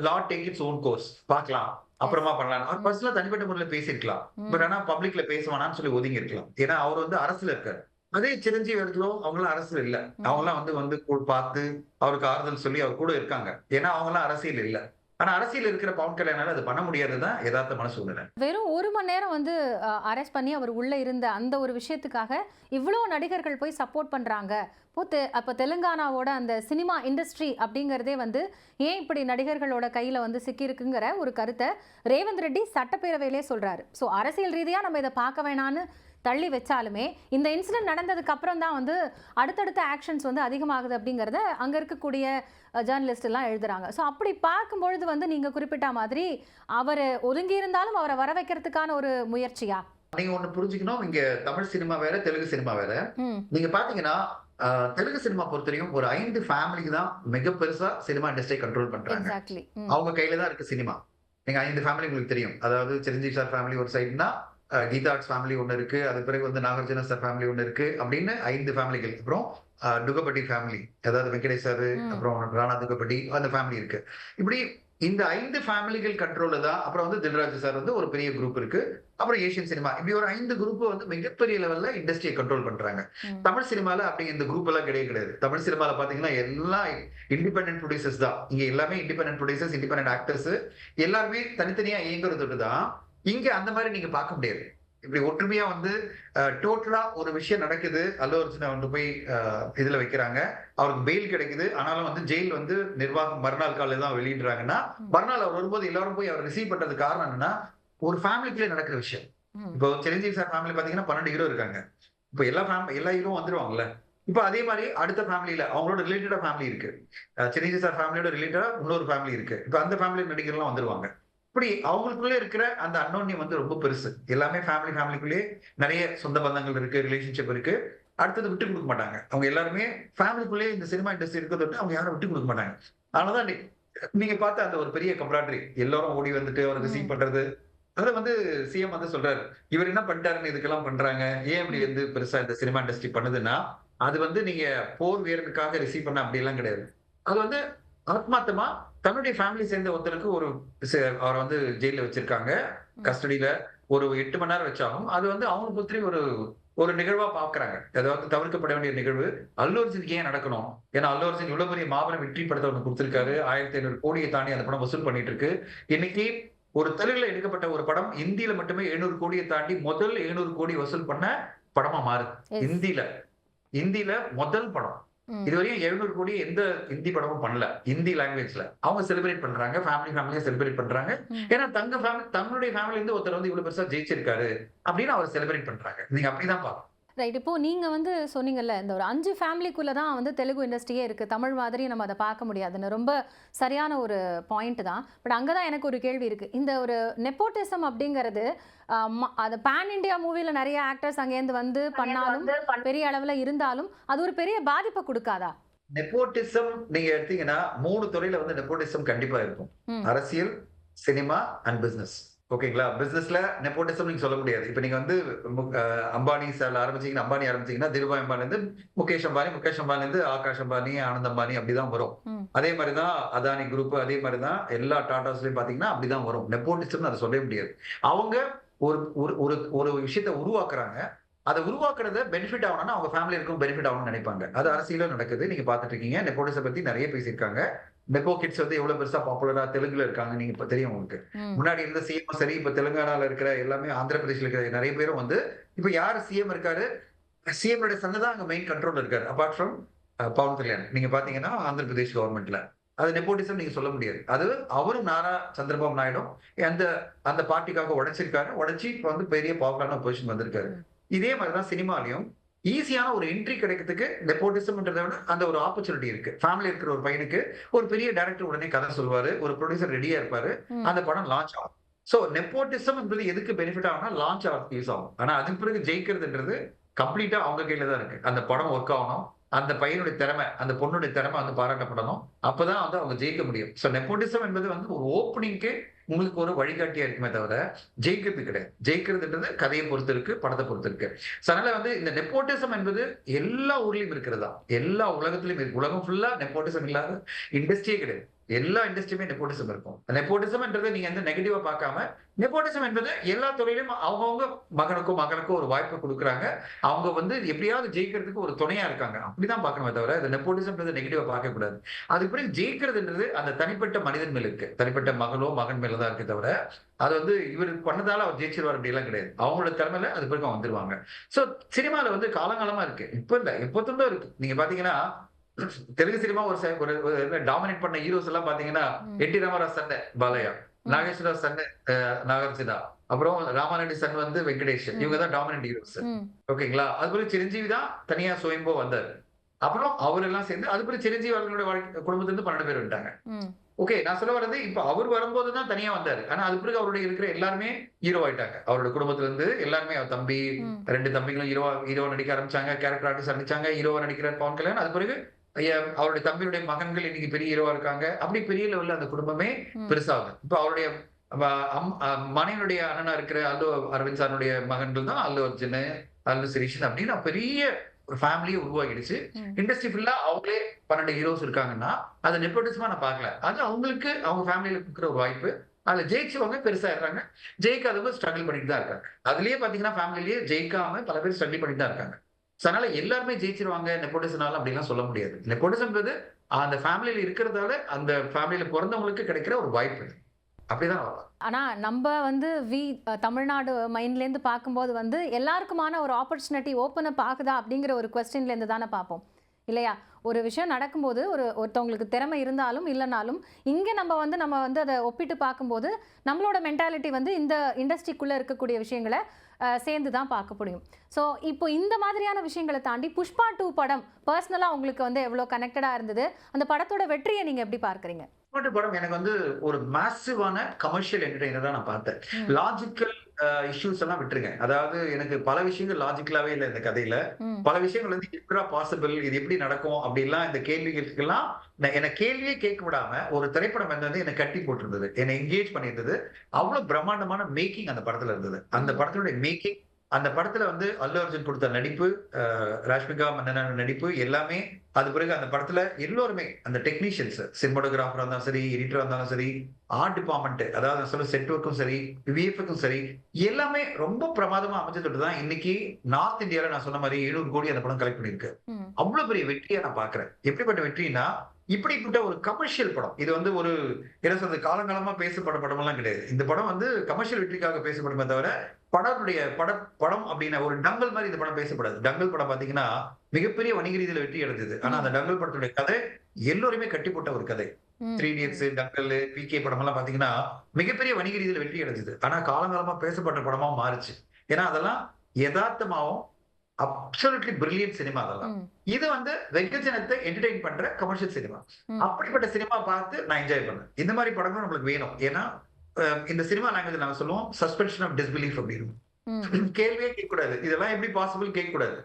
law take its own course. பார்க்கலாம். எஸ். அப்புறமா பண்ணலாம். அவர் ம். பர்சனலா தனிப்பட்ட முறையில பேசியிருக்கலாம். பட் ம். ஆனா பப்ளிக்ல பேச வேணாம்னு சொல்லி ஒதுங்கி இருக்கலாம். ஏன்னா அவர் வந்து அரசுல இருக்காரு. அதே சிரஞ்சீவி அவர்களும் அவங்கலாம் அரசுல இல்ல. ம். அவங்கலாம் வந்து வந்து பார்த்து அவருக்கு ஆறுதல் சொல்லி அவர் கூட இருக்காங்க. ஏன்னா அவங்கலாம் அரசியல் இல்ல. ஆனா அரசியல் இருக்கிற பவன் கல்யாணால அது பண்ண முடியாதுதான் எதார்த்தமான சூழ்நிலை. வெறும் 1 மணி நேரம் வந்து அரெஸ்ட் பண்ணி அவர் உள்ள இருந்த அந்த ஒரு விஷயத்துக்காக இவ்ளோ நடிகர்கள் போய் சப்போர்ட் பண்றாங்க. அப்ப தெலுங்கானாவோட அந்த சினிமா இண்டஸ்ட்ரி அப்படிங்கிறதே வந்து ஏன் இப்படி நடிகர்களோட கையில வந்து சிக்கியிருக்குங்கிற ஒரு கருத்தை ரேவந்த் ரெட்டி சட்டப்பேரவையிலே சொல்றாரு. ஸோ அரசியல் ரீதியா நம்ம இதை பார்க்க வேணான்னு தள்ளி வச்சாலுமே இந்த இன்சிடென்ட் நடந்ததுக்கு அப்புறம் தான் வந்து அடுத்தடுத்த ஆக்ஷன்ஸ் வந்து அதிகமாகுது அப்படிங்கிறத அங்க இருக்கக்கூடிய ஜேர்னலிஸ்ட் எல்லாம் எழுதுறாங்க. ஸோ அப்படி பார்க்கும்பொழுது வந்து நீங்க குறிப்பிட்ட மாதிரி அவர் ஒதுங்கி இருந்தாலும் அவரை வர வைக்கிறதுக்கான ஒரு முயற்சியா? நீங்க ஒண்ணு புரிஞ்சுக்கணும். இங்க தமிழ் சினிமா வேற, தெலுங்கு சினிமா வேற. ம். நீங்க பாத்தீங்கன்னா, தெலுங்கு சினிமா பொறுத்தவரையும் ஒரு 5 ஃபேமிலிக்கு தான் மிக பெருசா சினிமா இண்டஸ்ட்ரி கண்ட்ரோல் பண்றாங்க. எக்ஸாக்ட்லி. அவங்க கையில தான் இருக்கு சினிமா. நீங்க 5 ஃபேமிலி உங்களுக்கு தெரியும். அதாவது சிரஞ்சீவி சார் ஃபேமிலி ஒரு சைடுனா, கீதா ஆர்ட்ஸ் ஃபேமிலி ஒண்ணு இருக்கு. அதுக்கு பிறகு வந்து நாகார்ஜுனா சார் ஃபேமிலி ஒண்ணு இருக்கு. அப்படின்னு 5 ஃபேமிலிகள். அப்புறம் டுகபட்டி ஃபேமிலி. அதாவது வெங்கடேஷ் சார், ம். அப்புறம் ராணா துகபட்டி அந்த ஃபேமிலி இருக்கு. இப்படி இந்த 5 ஃபேமிலிகள் கண்ட்ரோல்ல தான். அப்புறம் வந்து தில்ராஜு சார் வந்து ஒரு பெரிய குரூப் இருக்கு. அப்புறம் ஏசியன் சினிமா. இப்படி ஒரு 5 குரூப் வந்து மிகப்பெரிய லெவல்ல இண்டஸ்ட்ரியை கண்ட்ரோல் பண்றாங்க. ம். தமிழ் சினிமால அப்படி இந்த குரூப் எல்லாம் கிடையவே கிடையாது. தமிழ் சினிமால பாத்தீங்கன்னா எல்லாம் இண்டிபெண்டன்ட் ப்ரொடியூசர்ஸ் தான். இங்க எல்லாமே இண்டிபெண்டன்ட் ப்ரொடியூசர்ஸ், இண்டிபெண்டன்ட் ஆக்டர்ஸ் எல்லாருமே தனித்தனியா இயங்குறது தான். இங்க அந்த மாதிரி நீங்க பார்க்க முடியாது. இப்படி ஒற்றுமையா வந்து டோட்டலா ஒரு விஷயம் நடக்குது. அல்லு அர்ஜுனை வந்து போய் இதுல வைக்கிறாங்க. அவருக்கு பெயில் கிடைக்குது. ஆனாலும் வந்து ஜெயில் வந்து நிர்வாகம் மறுநாள் காலையில தான் வெளியிடுறாங்கன்னா, மறுநாள் அவர் வரும்போது எல்லாரும் போய் அவர் ரிசீவ் பண்றதுக்கு காரணம் என்னன்னா, ஒரு ஃபேமிலிக்குள்ளே நடக்கிற விஷயம். ம். இப்போ சிரஞ்சீவி சார் ஃபேமிலி பாத்தீங்கன்னா 12 ஹீரோ இருக்காங்க. இப்ப எல்லா ஹீரோவும் வந்துருவாங்கல்ல. இப்ப அதே மாரி அடுத்த ஃபேமிலில அவங்களோட ரிலேட்டடா ஃபேமிலி இருக்கு. சிரஞ்சீவி சார் ஃபேமிலியோட ரிலேட்டடா இன்னொரு ஃபேமிலி இருக்கு. இப்ப அந்த ஃபேமிலி நடிகர்லாம் வந்துருவாங்க. இப்படி அவங்களுக்குள்ள இருக்கிற அந்த அன்னோன்யம் வந்து ரொம்ப பெருசு. எல்லாமே ஃபேமிலிக்குள்ளேயே நெறைய சொந்த பந்தங்கள் இருக்கு, ரிலேஷன்ஷிப் இருக்கு. அடுத்தது விட்டு குடுக்க மாட்டாங்க. அவங்க எல்லாருமே ஃபேமிலிக்குள்ளேயே இந்த சினிமா இண்டஸ்ட்ரி இருக்கிறத விட்டு அவங்க யாரும் விட்டு குடுக்க மாட்டாங்க. அதனால தான் நீங்க பார்த்த அந்த ஒரு பெரிய கம்ராடரி. எல்லாரும் ஓடி வந்துட்டு அவருக்கு ம். ரிசீவ் பண்றது. அத வந்து சிஎம் வந்து சொல்றாரு. இவர் என்ன பண்ணிட்டாருன்னு இதுக்கெல்லாம் பண்றாங்க. ஏன் இப்படி வந்து பெருசா இந்த சினிமா இண்டஸ்ட்ரி பண்ணுதுன்னா, அது வந்து நீங்க போர் வீரனுக்காக ரிசீவ் பண்ண அப்படியெல்லாம் கிடையாது. அது வந்து ஆத்மார்த்தமா தன்னுடைய ஃபேமிலி சேர்ந்த ஒருத்தருக்கு ஒரு அவர வந்து ஜெயில்ல வச்சிருக்காங்க. ம். கஸ்டடில ஒரு 8 மணி நேரம் வச்சாலும், அது வந்து அவங்க புத்திரி ஒரு ஒரு நிகழ்வா பார்க்குறாங்க. அதாவது தவிர்க்கப்பட வேண்டிய நிகழ்வு. அல்லு அர்ஜுனுக்கு ஏன் நடக்கணும்? ஏன்னா அல்லு அர்ஜுன் இவ்வளவு பெரிய மாபெரும் வெற்றி படத்த ஒண்ணு குடுத்திருக்காரு. 1500 கோடிய தாண்டி அந்த படம் வசூல் பண்ணிட்டு இருக்கு. இன்னைக்கு ஒரு தெலுங்குல எடுக்கப்பட்ட ஒரு படம் இந்தியில மட்டுமே 700 கோடிய தாண்டி முதல் 700 கோடி வசூல் பண்ண படமா மாறுது. எஸ். இந்தியில. இந்தியில முதல் படம். ம். இதுவரையும் 700 கோடி எந்த ஹிந்தி படமும் பண்ணல. ஹிந்தி லாங்குவேஜ்ல. அவங்க செலிப்ரேட் பண்றாங்க. ஃபேமிலியா செலிப்ரேட் பண்றாங்க. ம். ஏன்னா தன்னுடைய ஃபேமிலில இருந்து ஒருத்தர் வந்து இவ்வளவு பெருசா ஜெயிச்சிருக்காரு அப்படின்னு அவர் செலிப்ரேட் பண்றாங்க. நீங்க அப்படிதான் பார்க்கணும். ரைட். இப்போ நீங்க வந்து சொன்னீங்கல்ல, இந்த ஒரு 5 ஃபேமிலிக்குள்ள தான் வந்து தெலுங்கு இண்டஸ்ட்ரியே இருக்கு. தமிழ் மாதிரி நம்ம அத பார்க்க முடியாதுன்னு. ரொம்ப சரியான ஒரு பாயிண்ட் தான். பட் அங்க தான் எனக்கு ஒரு கேள்வி இருக்கு. இந்த ஒரு நெப்போட்டிசம் அப்படிங்கிறது அது பேன் இண்டியா மூவில நெறைய ஆக்டர்ஸ் அங்கேருந்து வந்து பண்ணாலும், பெரிய அளவுல இருந்தாலும், அது ஒரு பெரிய பாதிப்ப குடுக்காதா? நெப்போட்டிசம் நீங்க எடுத்தீங்கன்னா 3 துறையில வந்து நெப்போட்டிசம் கண்டிப்பா இருக்கும். ம். அரசியல், சினிமா அண்ட் பிசினஸ். ஓகேங்களா? பிசினஸ்ல நெப்போட்டிசம் நீங்க சொல்ல முடியாது. இப்ப நீங்க வந்து அம்பானி சார்ல ஆரம்பிச்சீங்கன்னா, திருபாய் அம்பானிலருந்து முகேஷ் அம்பானி, முகேஷ் அம்பானிலருந்து ஆகாஷ் அம்பானி, ஆனந்த் அம்பானி அப்படிதான் வரும். ம். அதே மாரி தான் அதானி குரூப், அதே மாரி தான் எல்லா டாடாஸ்லயும் பார்த்தீங்கன்னா, அப்படிதான் வரும். நெப்போட்டிசம்னு அத சொல்லவே முடியாது. அவங்க ஒரு ஒரு ஒரு ஒரு விஷயத்த உருவாக்குறாங்க. அத உருவாக்குறத பெனிஃபிட் ஆகணும்னா, அவங்க ஃபேமிலி இருக்கும் பெனிஃபிட் ஆகணும்னு நினைப்பாங்க. அது அரசியலும் நடக்குது. நீங்க பார்த்துட்டு இருக்கீங்க. நெப்போட்டிசம் பத்தி நெறைய பேசியிருக்காங்க. நெப்போ கிட்ஸ் வந்து எவ்வளவு பெருசா பாப்புலரா தெலுங்குல இருக்காங்க. நீங்க இப்ப தெரியும் உங்களுக்கு. ம். முன்னாடி இருந்த சிஎம் சரி, இப்ப தெலுங்கானால இருக்கிற எல்லாமே ஆந்திர பிரதேஷ்ல இருக்கிற நெறைய பேரும் வந்து இப்ப யாரு சிஎம் இருக்காரு? சிஎம் உடைய சன் தான் அங்க மெயின் கண்ட்ரோல்ல இருக்காரு. Apart from Pawan Kalyan. நீங்க பார்த்தீங்கன்னா, ஆந்திர பிரதேஷ் கவர்ன்மென்ட்ல. அது நெப்போட்டிசம் நீங்க சொல்ல முடியாது. அது அவரும் நாரா சந்திரபாபு நாயுடும் அந்த அந்த பார்ட்டிக்காக உழைச்சிருக்காரு. உழைச்சு இப்ப வந்து பெரிய பவர்ஃபுல்லான பொசிஷன் வந்திருக்காரு. ம். இதே மாரி தான் சினிமாலயும் ஈஸியான ஒரு என்ட்ரி கிடைக்கிறதுக்கு நெப்போட்டிசம்ன்றத விட அந்த ஒரு ஆப்பர்ச்சுனிட்டி இருக்கு. ஃபேமிலி இருக்கிற ஒரு பையனுக்கு ஒரு பெரிய டைரக்டர் உடனே கதை சொல்லுவாரு. ஒரு புரொடியூசர் ரெடியா இருப்பாரு. ம். அந்த படம் லான்ச் ஆகும். சோ நெப்போட்டிசம் என்பது எதுக்கு பெனிஃபிட் ஆகும்னா, லான்ச் ஆகிறதுக்கு யூஸ் ஆகும். ஆனா அதுக்கு பிறகு ஜெயிக்கிறதுன்றது கம்ப்ளீட்டா அவங்க கையில தான் இருக்கு. அந்த படம் ஒர்க் ஆகணும். அந்த பையனுடைய திறமை, அந்த பொண்ணுடைய திறமை வந்து பாராட்டப்படணும். அப்பதான் வந்து அவங்க ஜெயிக்க முடியும். சோ நெப்போட்டிசம் என்பது வந்து ஒரு ஓப்பனிங்க்கு உங்களுக்கு ஒரு வழிகாட்டியா இருக்குமே தவிர, ஜெயிக்கிறது கிடையாது. ஜெயிக்கிறதுன்றது கதையை பொறுத்து இருக்கு, படத்த பொறுத்து இருக்கு. சோ அதனால வந்து இந்த நெப்போட்டிசம் என்பது எல்லா ஊர்லயும் இருக்கிறதா. எல்லா உலகத்திலும் இருக்கு. உலகம் ஃபுல்லா நெப்போட்டிசம் இல்லாத இண்டஸ்ட்ரியே கிடையாது. எல்லா இண்டஸ்ட்ரியுமே நெப்போட்டிசம் இருக்கும். நெப்போட்டிசம்ன்றது நீங்க வந்து நெகட்டிவா பார்க்காம, நெப்போட்டிசம் என்பது எல்லா துறையிலும் அவங்கவங்க மகனுக்கும் ஒரு வாய்ப்பு குடுக்குறாங்க. அவங்க வந்து எப்படியாவது ஜெயிக்கிறதுக்கு ஒரு துணையா இருக்காங்க. அப்படிதான் பார்க்கணுமே தவிர, இந்த நெப்போட்டிசம்ன்றது நெகட்டிவா பார்க்கக் கூடாது. அதுக்கு பிறகு ஜெயிக்கிறதுன்றது அந்த தனிப்பட்ட மனிதன் மேல இருக்கு. தனிப்பட்ட மகளோ, மகன் மேல தான் இருக்கே தவிர, அது வந்து இவரு பண்ணதால அவர் ஜெயிச்சிருவார் அப்படிலாம் கிடையாது. அவங்களோட திறமையில அது பிறகு அவங்க வந்துருவாங்க. சோ சினிமால வந்து காலங்காலமா இருக்கு. இப்ப இல்ல, எப்போதும் இருக்கு. நீங்க பார்த்தீங்கன்னா, தெலுங்கு சினிமா ஒரு டாமினேட் பண்ண ஹீரோஸ் எல்லாம் பார்த்தீங்கன்னா, ம். என்.டி. ராமராவ் சன் பாலையா, ம். நாகேஸ்வரராவ் சன் நாகார்ஜுனா, அப்புறம் ராமாநாயுடு சன் வந்து வெங்கடேஷ். ம். இவங்க தான் டாமினன்ட் ஹீரோஸ். ம். ஓகேங்களா? அதுபோல சிரஞ்சீவி தான் தனியா சுயம்பா வந்தாரு. அப்புறம் அவரெல்லாம் சேர்ந்து அதுபோல சிரஞ்சீவி அவர்களுடைய குடும்பத்துல இருந்து 12 பேர் வந்துட்டாங்க. ம். ஓகே. நான் சொல்ல வர்றது இப்ப அவர் வரும்போது தான் தனியா வந்தாரு. ஆனா அது பிறகு அவருடைய இருக்கிற எல்லாருமே ஹீரோ ஆயிட்டாங்க. அவரோட குடும்பத்துல இருந்து எல்லாருமே அவர் தம்பி, ம். 2 தம்பிகளும் ஹீரோவா நடிக்க ஆரம்பிச்சாங்க. கேரக்டர் ஆர்டிஸ்ட் நடிச்சாங்க. ஹீரோவா நடிக்கிறார் பவன் கல்யாண். அது பிறகு அவருடைய தம்பியுடைய மகன்கள் இன்னைக்கு பெரிய ஹீரோவா இருக்காங்க. அப்படி பெரிய லெவல்ல அந்த குடும்பமே ம். பெருசாகுது. இப்ப அவருடைய வ அம் அ மனைவியுடைய அண்ணனா இருக்கிற அல்லு அரவிந்த் சாருடைய மகன்கள் தான் அல்லு அர்ஜுன், அல்லு சிரீஷன் அப்படின்னு பெரிய ஒரு ஃபேமிலியே உருவாகிடுச்சு. ம். இண்டஸ்ட்ரி ஃபுல்லா அவங்களே 12 ஹீரோஸ் இருக்காங்கன்னா, அது நெப்போட்டிசமா நான் பார்க்கல. அது அவங்களுக்கு அவங்க ஃபேமிலில குடுக்குற ஒரு வாய்ப்பு. அதுல ஜெயிச்சவங்க பெருசாயிடுறாங்க. ஜெயிக்காதவங்க ஸ்ட்ரகிள் பண்ணிட்டு தான் இருக்காங்க. அதிலேயே பார்த்தீங்கன்னா, ஃபேமிலிலேயே ஜெயிக்காம பல பேர் ஸ்ட்ரகிள் பண்ணிட்டு தான் இருக்காங்க. சோ அதனால எல்லாருமே ஜெயிச்சிருவாங்க நெப்போட்டிசம்னால அப்படிலாம் சொல்ல முடியாது. நெப்போட்டிசம்ன்றது அந்த ஃபேமிலில இருக்கிறதால, அந்த ஃபேமிலில பொறந்தவங்களுக்கு கிடைக்கிற ஒரு வாய்ப்பு. அப்படிதான் ஆனா நம்ப வந்து தமிழ்நாடு மைண்ட்லேருந்து பார்க்கும்போது வந்து எல்லாருக்குமான ஒரு ஆப்பர்ச்சுனிட்டி ஓப்பன் அப் ஆகுதா அப்படிங்கிற ஒரு கொஸ்டின்லேருந்து தானே பார்ப்போம் இல்லையா? ஒரு விஷயம் நடக்கும்போது ஒருத்தவங்களுக்கு திறமை இருந்தாலும் இல்லைனாலும் இங்கே நம்ம வந்து அதை ஒப்பிட்டு பார்க்கும்போது நம்மளோட மென்டாலிட்டி வந்து இந்த இண்டஸ்ட்ரிக்குள்ளே இருக்கக்கூடிய விஷயங்களை சேர்ந்து தான் பார்க்க முடியும். ஸோ இப்போ இந்த மாதிரியான விஷயங்களை தாண்டி புஷ்பா 2 படம் பர்சனலாக உங்களுக்கு வந்து எவ்வளோ கனெக்டடாக இருந்தது? அந்த படத்தோட வெற்றியை நீங்கள் எப்படி பார்க்குறீங்க? பாட்டு படம் எனக்கு வந்து ஒரு மேசிவான கமர்ஷியல் என்டர்டெய்னரா நான் பார்த்தேன். ம். லாஜிக்கல் இஷ்யூஸ் எல்லாம் விட்டுருங்க. அதாவது எனக்கு பல விஷயங்கள் லாஜிக்கலாவே இல்ல இந்த கதையில. ம். பல விஷயங்கள் வந்து எப்படிடா பாசிபிள்? இது எப்படி நடக்கும்? அப்படிலாம் இந்த கேள்விகளுக்கெல்லாம் என்ன கேள்வியே கேட்க விடாம ஒரு திரைப்படம் வந்து என்ன கட்டி போட்டிருந்தது. என்ன என்கேஜ் பண்ணியிருந்தது. அவ்வளவு பிரம்மாண்டமான மேக்கிங் அந்த படத்துல இருந்தது. அந்த ம். படத்தினுடைய மேக்கிங், அந்த படத்துல வந்து அல்லு அர்ஜுன் கொடுத்த நடிப்பு, ராஷ்மிகா மன்னனான நடிப்பு எல்லாமே, அது பிறகு அந்த படத்துல எல்லோருமே அந்த டெக்னீஷியன்ஸ், சினிமாட்டோகிராஃபரா இருந்தாலும் சரி, எடிட்டரா இருந்தாலும் சரி, ஆர்ட் டிபார்ட்மெண்ட் அதாவது சொல்ல செட் ஒர்க்கும் சரி, விஎஃப்எக்கும் சரி, எல்லாமே ரொம்ப பிரமாதமா அமைஞ்சதுட்டு தான் இன்னைக்கு நார்த் இந்தியால நான் சொன்ன மாதிரி 700 கோடி அந்த படம் கலெக்ட் பண்ணிருக்கு. ம். அவ்வளவு பெரிய வெற்றியா நான் பார்க்கிறேன். எப்படிப்பட்ட வெற்றினா, இப்படிப்பட்ட ஒரு கமர்ஷியல் படம். இது வந்து ஒரு என்ன சொல்றது காலங்காலமா பேசப்பட படமெல்லாம் கிடையாது. இந்த படம் வந்து கமர்ஷியல் வெற்றிக்காக பேசப்படுமே தவிர, படம் அப்படின்னா ஒரு டங்கல் மாரி இந்த படம் பேசப்படாது. டங்கல் படம் பார்த்தீங்கன்னா, மிகப்பெரிய வணிக ரீதியில வெற்றி அடைஞ்சது. ஆனா அந்த டங்கல் படத்துடைய கதை எல்லோருமே கட்டி போட்ட ஒரு கதை. ம். 3 இடியட்ஸ், டங்கல், பிகே படமெல்லாம் பார்த்தீங்கன்னா, மிகப்பெரிய வணிக ரீதியில வெற்றி அடைஞ்சது. ஆனா காலங்காலமா பேசப்பட்ட படமா மாறுச்சு. ஏன்னா அதெல்லாம் எதார்த்தமாவும் அப்சல்யூட்லி பிரில்லியன்ட் சினிமா அதெல்லாம். ம். இது வந்து வெகுஜனத்தை என்டர்டெயின் பண்ற கமர்ஷியல் சினிமா. ம். அப்படிப்பட்ட சினிமா பார்த்து நான் என்ஜாய் பண்ணேன். இந்த மாதிரி படங்களும் நம்மளுக்கு வேணும். ஏன்னா, இந்த சினிமா லாங்குவேஜ்ல நாங்க சொல்லுவோம் சஸ்பென்ஷன் ஆஃப் டிஸ்பிலீஃப் அப்படின்னு. ம். கேள்வியே கேட்கக்கூடாது. இதெல்லாம் எப்படி பாசிபிள் கேட்கக்கூடாது.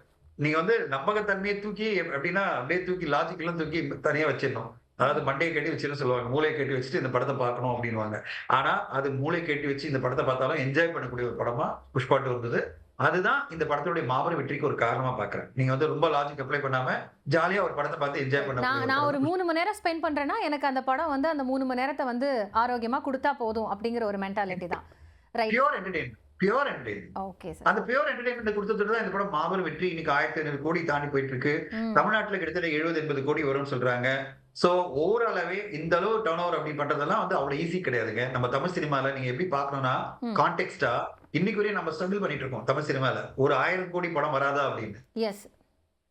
நீங்க வந்து நம்பகத்தன்மையை தூக்கி எப்படின்னா, அப்படியே தூக்கி லாஜிக் எல்லாம் தூக்கி தனியா வச்சிடணும். அதாவது மண்டைய கட்டி வச்சுன்னு சொல்லுவாங்க. மூளையை கட்டி வச்சுட்டு இந்த படத்தை பார்க்கணும் அப்படின்னுவாங்க. ஆனா, அது மூளை கட்டி வச்சு இந்த படத்தை பார்த்தாலும் என்ஜாய் பண்ணக்கூடிய ஒரு படமா புஷ்பா 2 இருந்தது. அதுதான் இந்த படத்துடைய மாபெரும் வெற்றிக்கு ஒரு காரணமா பார்க்கிறேன். நீங்க வந்து ரொம்ப லாஜிக் அப்ளை பண்ணாம, ஜாலியா ஒரு படத்தை பார்த்து என்ஜாய் பண்ணக்கூடிய நான் ஒரு ஒரு படம். 3 மணி நேரம் ஸ்பெண்ட் பண்றேன்னா எனக்கு அந்த படம் வந்து அந்த 3 மணி நேரத்தை வந்து ஆரோக்கியமா கொடுத்தா போதும் அப்படிங்கிற ஒரு மென்டாலிட்டி தான். Right. Pure entertainment. Pure entertainment. Okay sir. அந்த பியூர் என்டர்டெயின்மென்ட் கொடுத்ததுட்டு தான் இந்த படம் மாபெரும் வெற்றி. இன்னைக்கு 1500 கோடி தாண்டி போயிட்டு இருக்கு. ம். தமிழ்நாட்டுல கிட்டத்தட்ட 70, 80 கோடி வரும்னு சொல்றாங்க. சோ ஓவராலாவே இந்த அளவு டர்ன் ஓவர் அப்படி பண்றதெல்லாம் வந்து அவ்வளவு ஈஸி கிடையாதுங்க. நம்ம தமிழ் சினிமால நீங்க எப்படி பார்க்கணும்னா, ம். கான்டெக்ஸ்டா இன்னைக்கு வரையும் நம்ம ஸ்ட்ரகிள் பண்ணிட்டு இருக்கோம் தமிழ் சினிமால. ஒரு 1000 கோடி படம் வராதா அப்படின்னு. எஸ்.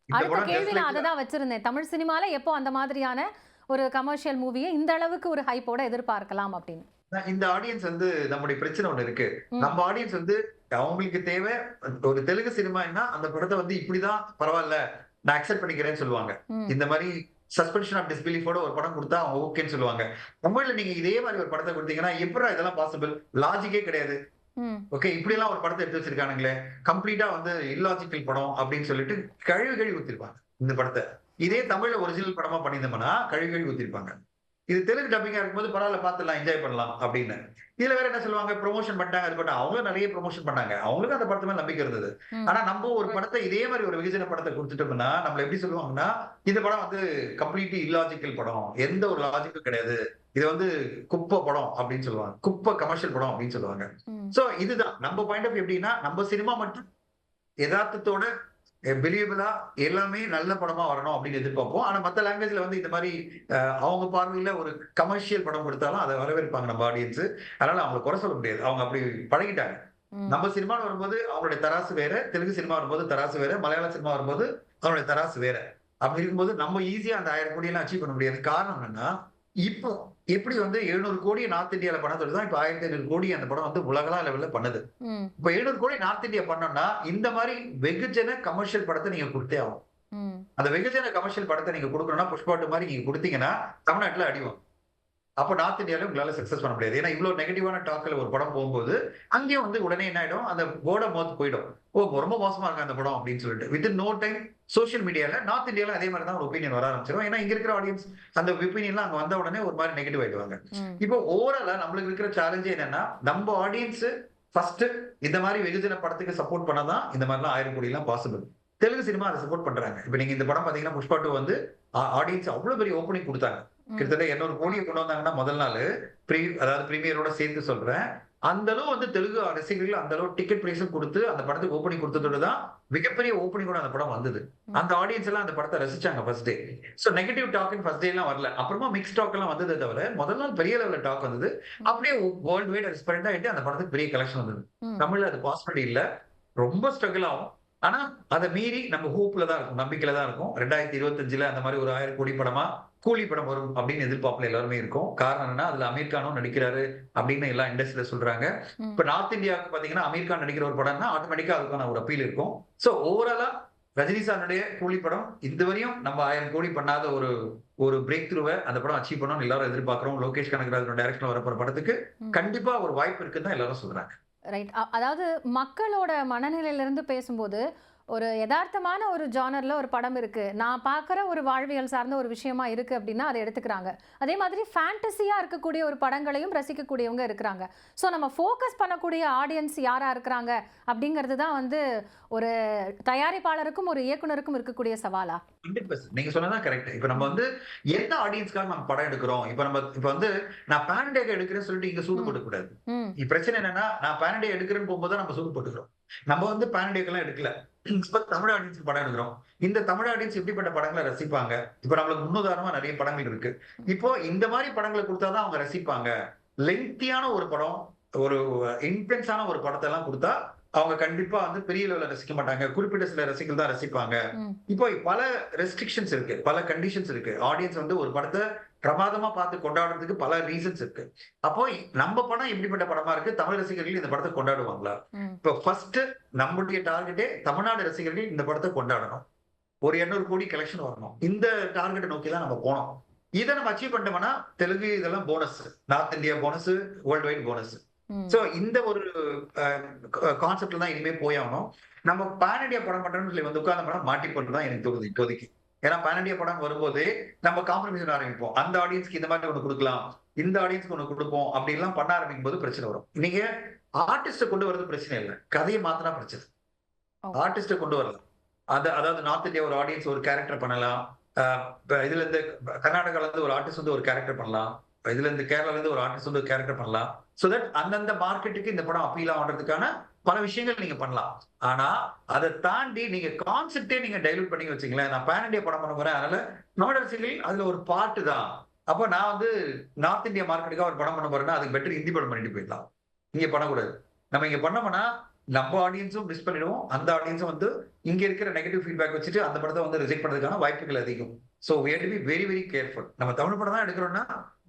இந்த அடுத்த படம் கேள்வி ஜஸ்ட் நான் லைக் அதை தான் வச்சிருந்தேன். தமிழ் சினிமால எப்போ அந்த மாதிரியான ஒரு கமர்ஷியல் மூவியை இந்த அளவுக்கு ஒரு ஹைப்போட எதிர்பார்க்கலாம் அப்படின்னு. இந்த ஆடியன்ஸ் வந்து நம்முடைய பிரச்சனை ஒண்ணு இருக்கு. ம். நம்ம ஆடியன்ஸ் வந்து அவங்களுக்கு தேவை ஒரு தெலுங்கு சினிமான்னா அந்த படத்தை வந்து இப்படிதான் பரவாயில்ல நான் அக்செப்ட் பண்ணிக்கிறேன்னு சொல்லுவாங்க. ம். இந்த மாதிரி சஸ்பென்ஷன் ஆஃப் டிஸ்பிலீஃபோட ஒரு படம் கொடுத்தா அவங்க ஓகேன்னு சொல்லுவாங்க. தமிழ்ல நீங்க இதே மாதிரி ஒரு படத்தை கொடுத்தீங்கன்னா எப்படா இதெல்லாம் பாசிபிள்? லாஜிக்கே கிடையாது. ம். ஓகே இப்படி எல்லாம் ஒரு படத்தை எடுத்து வச்சிருக்கானுங்களே கம்ப்ளீட்டா வந்து இல்லாஜிக்கல் படம் அப்படின்னு சொல்லிட்டு கழுவி ஊத்திருப்பாங்க இந்த படத்தை. இதே தமிழ்ல ஒரிஜினல் படமா பண்ணியிருந்தோம்னா கழுவி ஊத்திருப்பாங்க. இது தெலுங்கு டப்பிங்கா இருக்கும்போது பரவாயில்ல பார்த்துலாம் என்ஜாய் பண்ணலாம் அப்படின்னு. இதுல வேற என்ன சொல்லுவாங்க ப்ரொமோஷன் பண்ணிட்டாங்க அது பண்ணாங்க. அவங்களும் நிறைய ப்ரொமோஷன் பண்ணாங்க. அவங்களுக்கும் அந்த படத்து மேல நம்பிக்கை இருந்தது. ம். ஆனா நம்ம ஒரு படத்தை இதே மாதிரி ஒரு வெகுஜன படத்தை கொடுத்துட்டோம்னா நம்மள எப்படி சொல்லுவாங்கன்னா இந்த படம் வந்து கம்ப்ளீட்லி இல்லாஜிக்கல் படம். எந்த ஒரு லாஜிக்கும் கிடையாது. இது வந்து குப்பை படம் அப்படின்னு சொல்லுவாங்க. குப்பை கமர்ஷியல் படம் அப்படின்னு சொல்லுவாங்க. ம். சோ இதுதான் நம்ம பாயிண்ட் ஆஃப் எப்படின்னா நம்ம சினிமா மட்டும் யதார்த்தத்தோட பிலீவபிளா எல்லாமே நல்ல படமா வரணும் அப்படின்னு எதிர்பார்ப்போம். ஆனா மத்த லாங்குவேஜ்ல வந்து இந்த மாதிரி அவங்க பார்வையில ஒரு கமர்ஷியல் படம் கொடுத்தாலும் அதை வரவேற்பாங்க நம்ம ஆடியன்ஸ். அதனால அவங்களை குறை சொல்ல முடியாது. அவங்க அப்படி பழகிட்டாங்க. ம். நம்ம சினிமா வரும்போது அவங்களுடைய தராசு வேற, தெலுங்கு சினிமா வரும்போது தராசு வேற, மலையாள சினிமா வரும்போது அவங்களுடைய தராசு வேற. அப்படி இருக்கும்போது நம்ம ஈஸியா அந்த 1000 கோடி எல்லாம் அச்சீவ் பண்ண முடியாது. காரணம் என்னன்னா இப்போ எப்படி வந்து 700 கோடி நார்த் இந்தியால பண்ணது தான் இப்ப 1500 கோடி அந்த படம் வந்து உலகளா லெவல்ல பண்ணுது. ம். இப்ப 700 கோடி நார்த் இந்தியா பண்ணோம்னா இந்த மாதிரி வெகுஜன கமர்ஷியல் படத்தை நீங்க கொடுத்தே ஆகும். ம். அந்த வெகுஜன கமர்ஷியல் படத்தை நீங்க கொடுக்கணும்னா புஷ்பா 2 மாதிரி நீங்க கொடுத்தீங்கன்னா தமிழ்நாட்டுல அடிவாங்க. அப்ப நார்த் இந்தியால உங்களால சக்சஸ் பண்ண முடியாது. ஏன்னா இவ்வளவு நெகட்டிவான டாக்ல ஒரு படம் போகும்போது அங்கேயும் வந்து உடனே என்ன ஆயிடும் அந்த போர்ட மோத்து போயிடும். ஓ ரொம்ப மோசமா இருக்கு அந்த படம் அப்படின்னு சொல்லிட்டு வித்தின் நோ டைம் சோசியல் மீடியால நார்த் இந்தியால அதே மாதிரி தான் ஒரு ஒப்பீனியன் வர ஆரம்பிச்சிடும். ஏன்னா இங்க இருக்கிற ஆடியன்ஸ் அந்த ஒப்பீனியன்லாம் அங்க வந்த உடனே ஒரு மாதிரி நெகட்டிவ் ஆயிடுவாங்க. ம். இப்போ ஓவராலா நம்மளுக்கு இருக்கிற சேலஞ்சே என்னன்னா நம்ம ஆடியன்ஸ் ஃபர்ஸ்ட் இந்த மாதிரி வெகுஜன படத்துக்கு சப்போர்ட் பண்ணாதான் இந்த மாதிரிலாம் 1000 கோடி எல்லாம் பாசிபிள். தெலுங்கு சினிமா அதை சப்போர்ட் பண்றாங்க. இப்ப நீங்க இந்த படம் பாத்தீங்கன்னா புஷ்பா 2 வந்து ஆடியன்ஸ் அவ்வளவு பெரிய ஓப்பனிங் குடுத்தாங்க. கிட்டத்தட்ட 800 கோடிய கொண்டு வந்தாங்கன்னா முதல் நாளு அதாவது பிரீமியரோட சேர்த்து சொல்றேன். அந்த அளவு வந்து தெலுங்கு ரசிகர்கள் அந்த அளவு டிக்கெட் பிரைஸும் குடுத்து அந்த படத்துக்கு ஓப்பனிங் குடுத்ததோட தான் மிகப்பெரிய ஓப்பனிங்கோட அந்த படம் வந்தது. அந்த ஆடியன்ஸ் எல்லாம் அந்த படத்தை ரசிச்சாங்க first day. So negative talk first day எல்லாம் வரல. அப்புறமா மிக்ஸ் டாக் எல்லாம் வந்ததே தவிர முதல் நாள் பெரிய லெவல்ல டாக் வந்தது. அப்படியே வேர்ல்ட் வைட் அது ஸ்ப்ரெட் ஆயிட்டு அந்த படத்துக்கு பெரிய கலெக்ஷன் வந்தது. தமிழ்ல அது பாசிபிலிட்டி இல்ல. ரொம்ப ஸ்ட்ரகிள் ஆகும். ஆனா அதை மீறி நம்ம ஹோப்ல தான் இருக்கும், நம்பிக்கையில தான் இருக்கும். 2025ல அந்த மாதிரி ஒரு 1000 கோடி படமா கூலி படம் வரும் அப்படின்னு எதிர்பார்ப்புல எல்லாருமே இருக்கும். காரணம் என்னன்னா அதுல அமீர் கானும் நடிக்கிறாரு அப்படின்னு எல்லா இண்டஸ்ட்ரியில சொல்றாங்க. இப்ப நார்த் இந்தியாவுக்கு பாத்தீங்கன்னா அமீர் கான் நடிக்கிற ஒரு படம்னா ஆட்டோமேட்டிக்கா அதுக்கான ஒரு அப்பீல் இருக்கும். சோ ஓவராலா ரஜினி சாருடைய கூலி படம் இதுவரையும் நம்ம 1000 கோடி பண்ணாத ஒரு பிரேக் த்ரூவை அந்த படம் அச்சீவ் பண்ணணும் எல்லாரும் எதிர்பார்க்கிறோம். லோகேஷ் கனகராஜனோட டைரக்ஷன்ல வரப்போற படத்துக்கு கண்டிப்பா ஒரு வாய்ப்பு இருக்குன்னு தான் எல்லாரும் சொல்றாங்க. ரைட். அதாவது மக்களோட மனநிலையிலிருந்து பேசும்போது ஒரு யதார்த்தமான ஒரு ஜானர்ல ஒரு படம் இருக்கு, நான் பார்க்குற ஒரு வாழ்வியல் சார்ந்த ஒரு விஷயமா இருக்கு அப்படின்னா அதை எடுத்துக்கிறாங்க. அதே மாதிரி ஃபேண்டசியா இருக்கக்கூடிய ஒரு படங்களையும் ரசிக்கக்கூடியவங்க இருக்கிறாங்க. ஸோ நம்ம ஃபோக்கஸ் பண்ணக்கூடிய ஆடியன்ஸ் யாரா இருக்கிறாங்க அப்படிங்கிறது தான் வந்து ஒரு தயாரிப்பாளருக்கும் ஒரு இயக்குனருக்கும் இருக்கக்கூடிய சவாலா? 100% நீங்க சொன்னதான் கரெக்ட். இப்ப நம்ம வந்து எந்த ஆடியன்ஸ்க்காக நம்ம படம் எடுக்கிறோம்? இப்ப வந்து நான் பேன் இண்டியா எடுக்கிறேன்னு சொல்லிட்டு இங்க சூடு போட்டுக்க கூடாது. பிரச்சனை என்னன்னா நான் பேன் இண்டியா எடுக்கிறேன்னு போகும்போது நம்ம சூடு போட்டுக்கிறோம். நம்ம வந்து பேன் இண்டியாக்கெல்லாம் எடுக்கல. தமிழ் ஆடியன்ஸ்க்கு படம் எடுக்கிறோம். இந்த தமிழ் ஆடியன்ஸ் எப்படிப்பட்ட படங்களை ரசிப்பாங்க? இப்ப நம்மளுக்கு முன்னுதாரணமா நிறைய படங்கள் இருக்கு. இப்போ இந்த மாதிரி படங்களை கொடுத்தாதான் அவங்க ரசிப்பாங்க. லெங்க்தியான ஒரு படம், ஒரு இன்டென்ஸான ஒரு படத்தை எல்லாம் கொடுத்தா அவங்க கண்டிப்பா வந்து பெரிய லெவல்ல ரசிக்க மாட்டாங்க. குறிப்பிட்ட சில ரசிகர்கள் தான் ரசிப்பாங்க. இப்போ பல ரெஸ்ட்ரிக்ஷன்ஸ் இருக்கு, பல கண்டிஷன்ஸ் இருக்கு. ஆடியன்ஸ் வந்து ஒரு படத்தை பிரமாதமா பார்த்து கொண்டாடுறதுக்கு பல ரீசன்ஸ் இருக்கு. அப்போ நம்ம படம் எப்படிப்பட்ட படமா இருக்கு, தமிழ் ரசிகர்கள் இந்த படத்தை கொண்டாடுவாங்களா? இப்போ ஃபர்ஸ்ட் நம்மளுடைய டார்கெட்டே தமிழ்நாடு ரசிகர்கள் இந்த படத்தை கொண்டாடணும். ஒரு 800 கோடி கலெக்ஷன் வரணும். இந்த டார்கெட்டை நோக்கி தான் நம்ம போனோம். இதை நம்ம அச்சீவ் பண்ணிட்டோம்னா தெலுங்கு இதெல்லாம் bonus, north India bonus, world wide bonus. So இந்த ஒரு கான்செப்ட்ல தான் இனிமே போயாகணும். நம்ம பேன் இண்டியா படம் பண்றோம்னு சொல்லி வந்து உட்கார்ந்தோம்னா மாட்டி போட்டுதான் எனக்கு தோணுது இப்போதைக்கு. ஏன்னா பேன் இண்டியா படம் வரும்போது நம்ம காம்ப்ரமைஸ் ஆரம்பிப்போம். அந்த ஆடியன்ஸ்க்கு இந்த மாதிரி ஒண்ணு கொடுக்கலாம், இந்த ஆடியன்ஸ்க்கு ஒண்ணு கொடுப்போம் அப்படி எல்லாம் பண்ண ஆரம்பிக்கும் போது பிரச்சனை வரும். நீங்க ஆர்டிஸ்ட கொண்டு வரது பிரச்சனை இல்லை, கதையை மாத்தினா பிரச்சனை. ஆர்டிஸ்ட கொண்டு வரலாம். அதாவது நார்த் இந்தியா ஒரு ஆடியன்ஸ் ஒரு கேரக்டர் பண்ணலாம். இதுல இருந்து கர்நாடகால இருந்து ஒரு ஆர்டிஸ்ட் வந்து ஒரு கேரக்டர் பண்ணலாம். இதுல இருந்து கேரளால இருந்து ஒரு ஆர்டிஸ்ட் வந்து ஒரு கேரக்டர் பண்ணலாம். சோ தட் அந்தந்த மார்க்கெட்டுக்கு இந்த படம் அப்பீல் ஆகுறதுக்கான பல விஷயங்கள் நீங்க பண்ணலாம். ஆனா அதை தாண்டி நீங்க கான்செப்டே நீங்க டைலூட் பண்ணி வச்சீங்களேன், நான் பேன் இண்டியா படம் பண்ண போறேன், அதனால நம்மளோட ரசிகர்கள் அதுல ஒரு பார்ட் தான். அப்ப நான் வந்து நார்த் இந்தியா மார்க்கெட்டுக்காக ஒரு படம் பண்ண போறேன்னா அதுக்கு பெட்டர் ஹிந்தி படம் பண்ணிட்டு போயிடலாம். இங்க பண்ணக்கூடாது. நம்ம இங்க பண்ணோம்னா நம்ம ஆடியன்ஸும் மிஸ் பண்ணிடுவோம். அந்த ஆடியன்ஸும் வந்து இங்க இருக்கிற நெகட்டிவ் ஃபீட்பேக் வச்சுட்டு அந்த படத்தை வந்து ரிஜெக்ட் பண்றதுக்கான வாய்ப்புகள் அதிகம். So we have to be very very careful. நம்ம தமிழ் படம் தான் எடுக்கிறோம்னா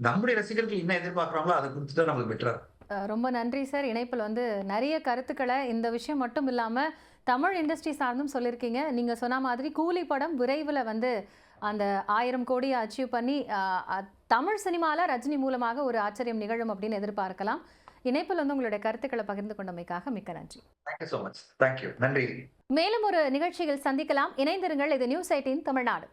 நம்முடைய ரசிகர்கள் என்ன எதிர்பார்க்கறாங்களோ அதை கொடுத்துட்டா நமக்கு பெட்டரா. ரொம்ப நன்றி சார். இணைப்பில் வந்து நிறைய கருத்துக்களை இந்த விஷயம் மட்டும் இல்லாமல் தமிழ் இண்டஸ்ட்ரி சார்ந்தும் சொல்லியிருக்கீங்க. நீங்கள் சொன்ன மாதிரி கூலி படம் விரைவில் வந்து அந்த 1000 கோடியை அச்சீவ் பண்ணி தமிழ் சினிமாவில் ரஜினி மூலமாக ஒரு ஆச்சரியம் நிகழும் அப்படின்னு எதிர்பார்க்கலாம். இணைப்பில் வந்து உங்களுடைய கருத்துக்களை பகிர்ந்து கொண்டமைக்காக மிக்க நன்றி. Thank you so much. Thank you. நன்றி. மேலும் ஒரு நிகழ்ச்சியில் சந்திக்கலாம். இணைந்திருங்கள். இது நியூஸ் 18 தமிழ்நாடு.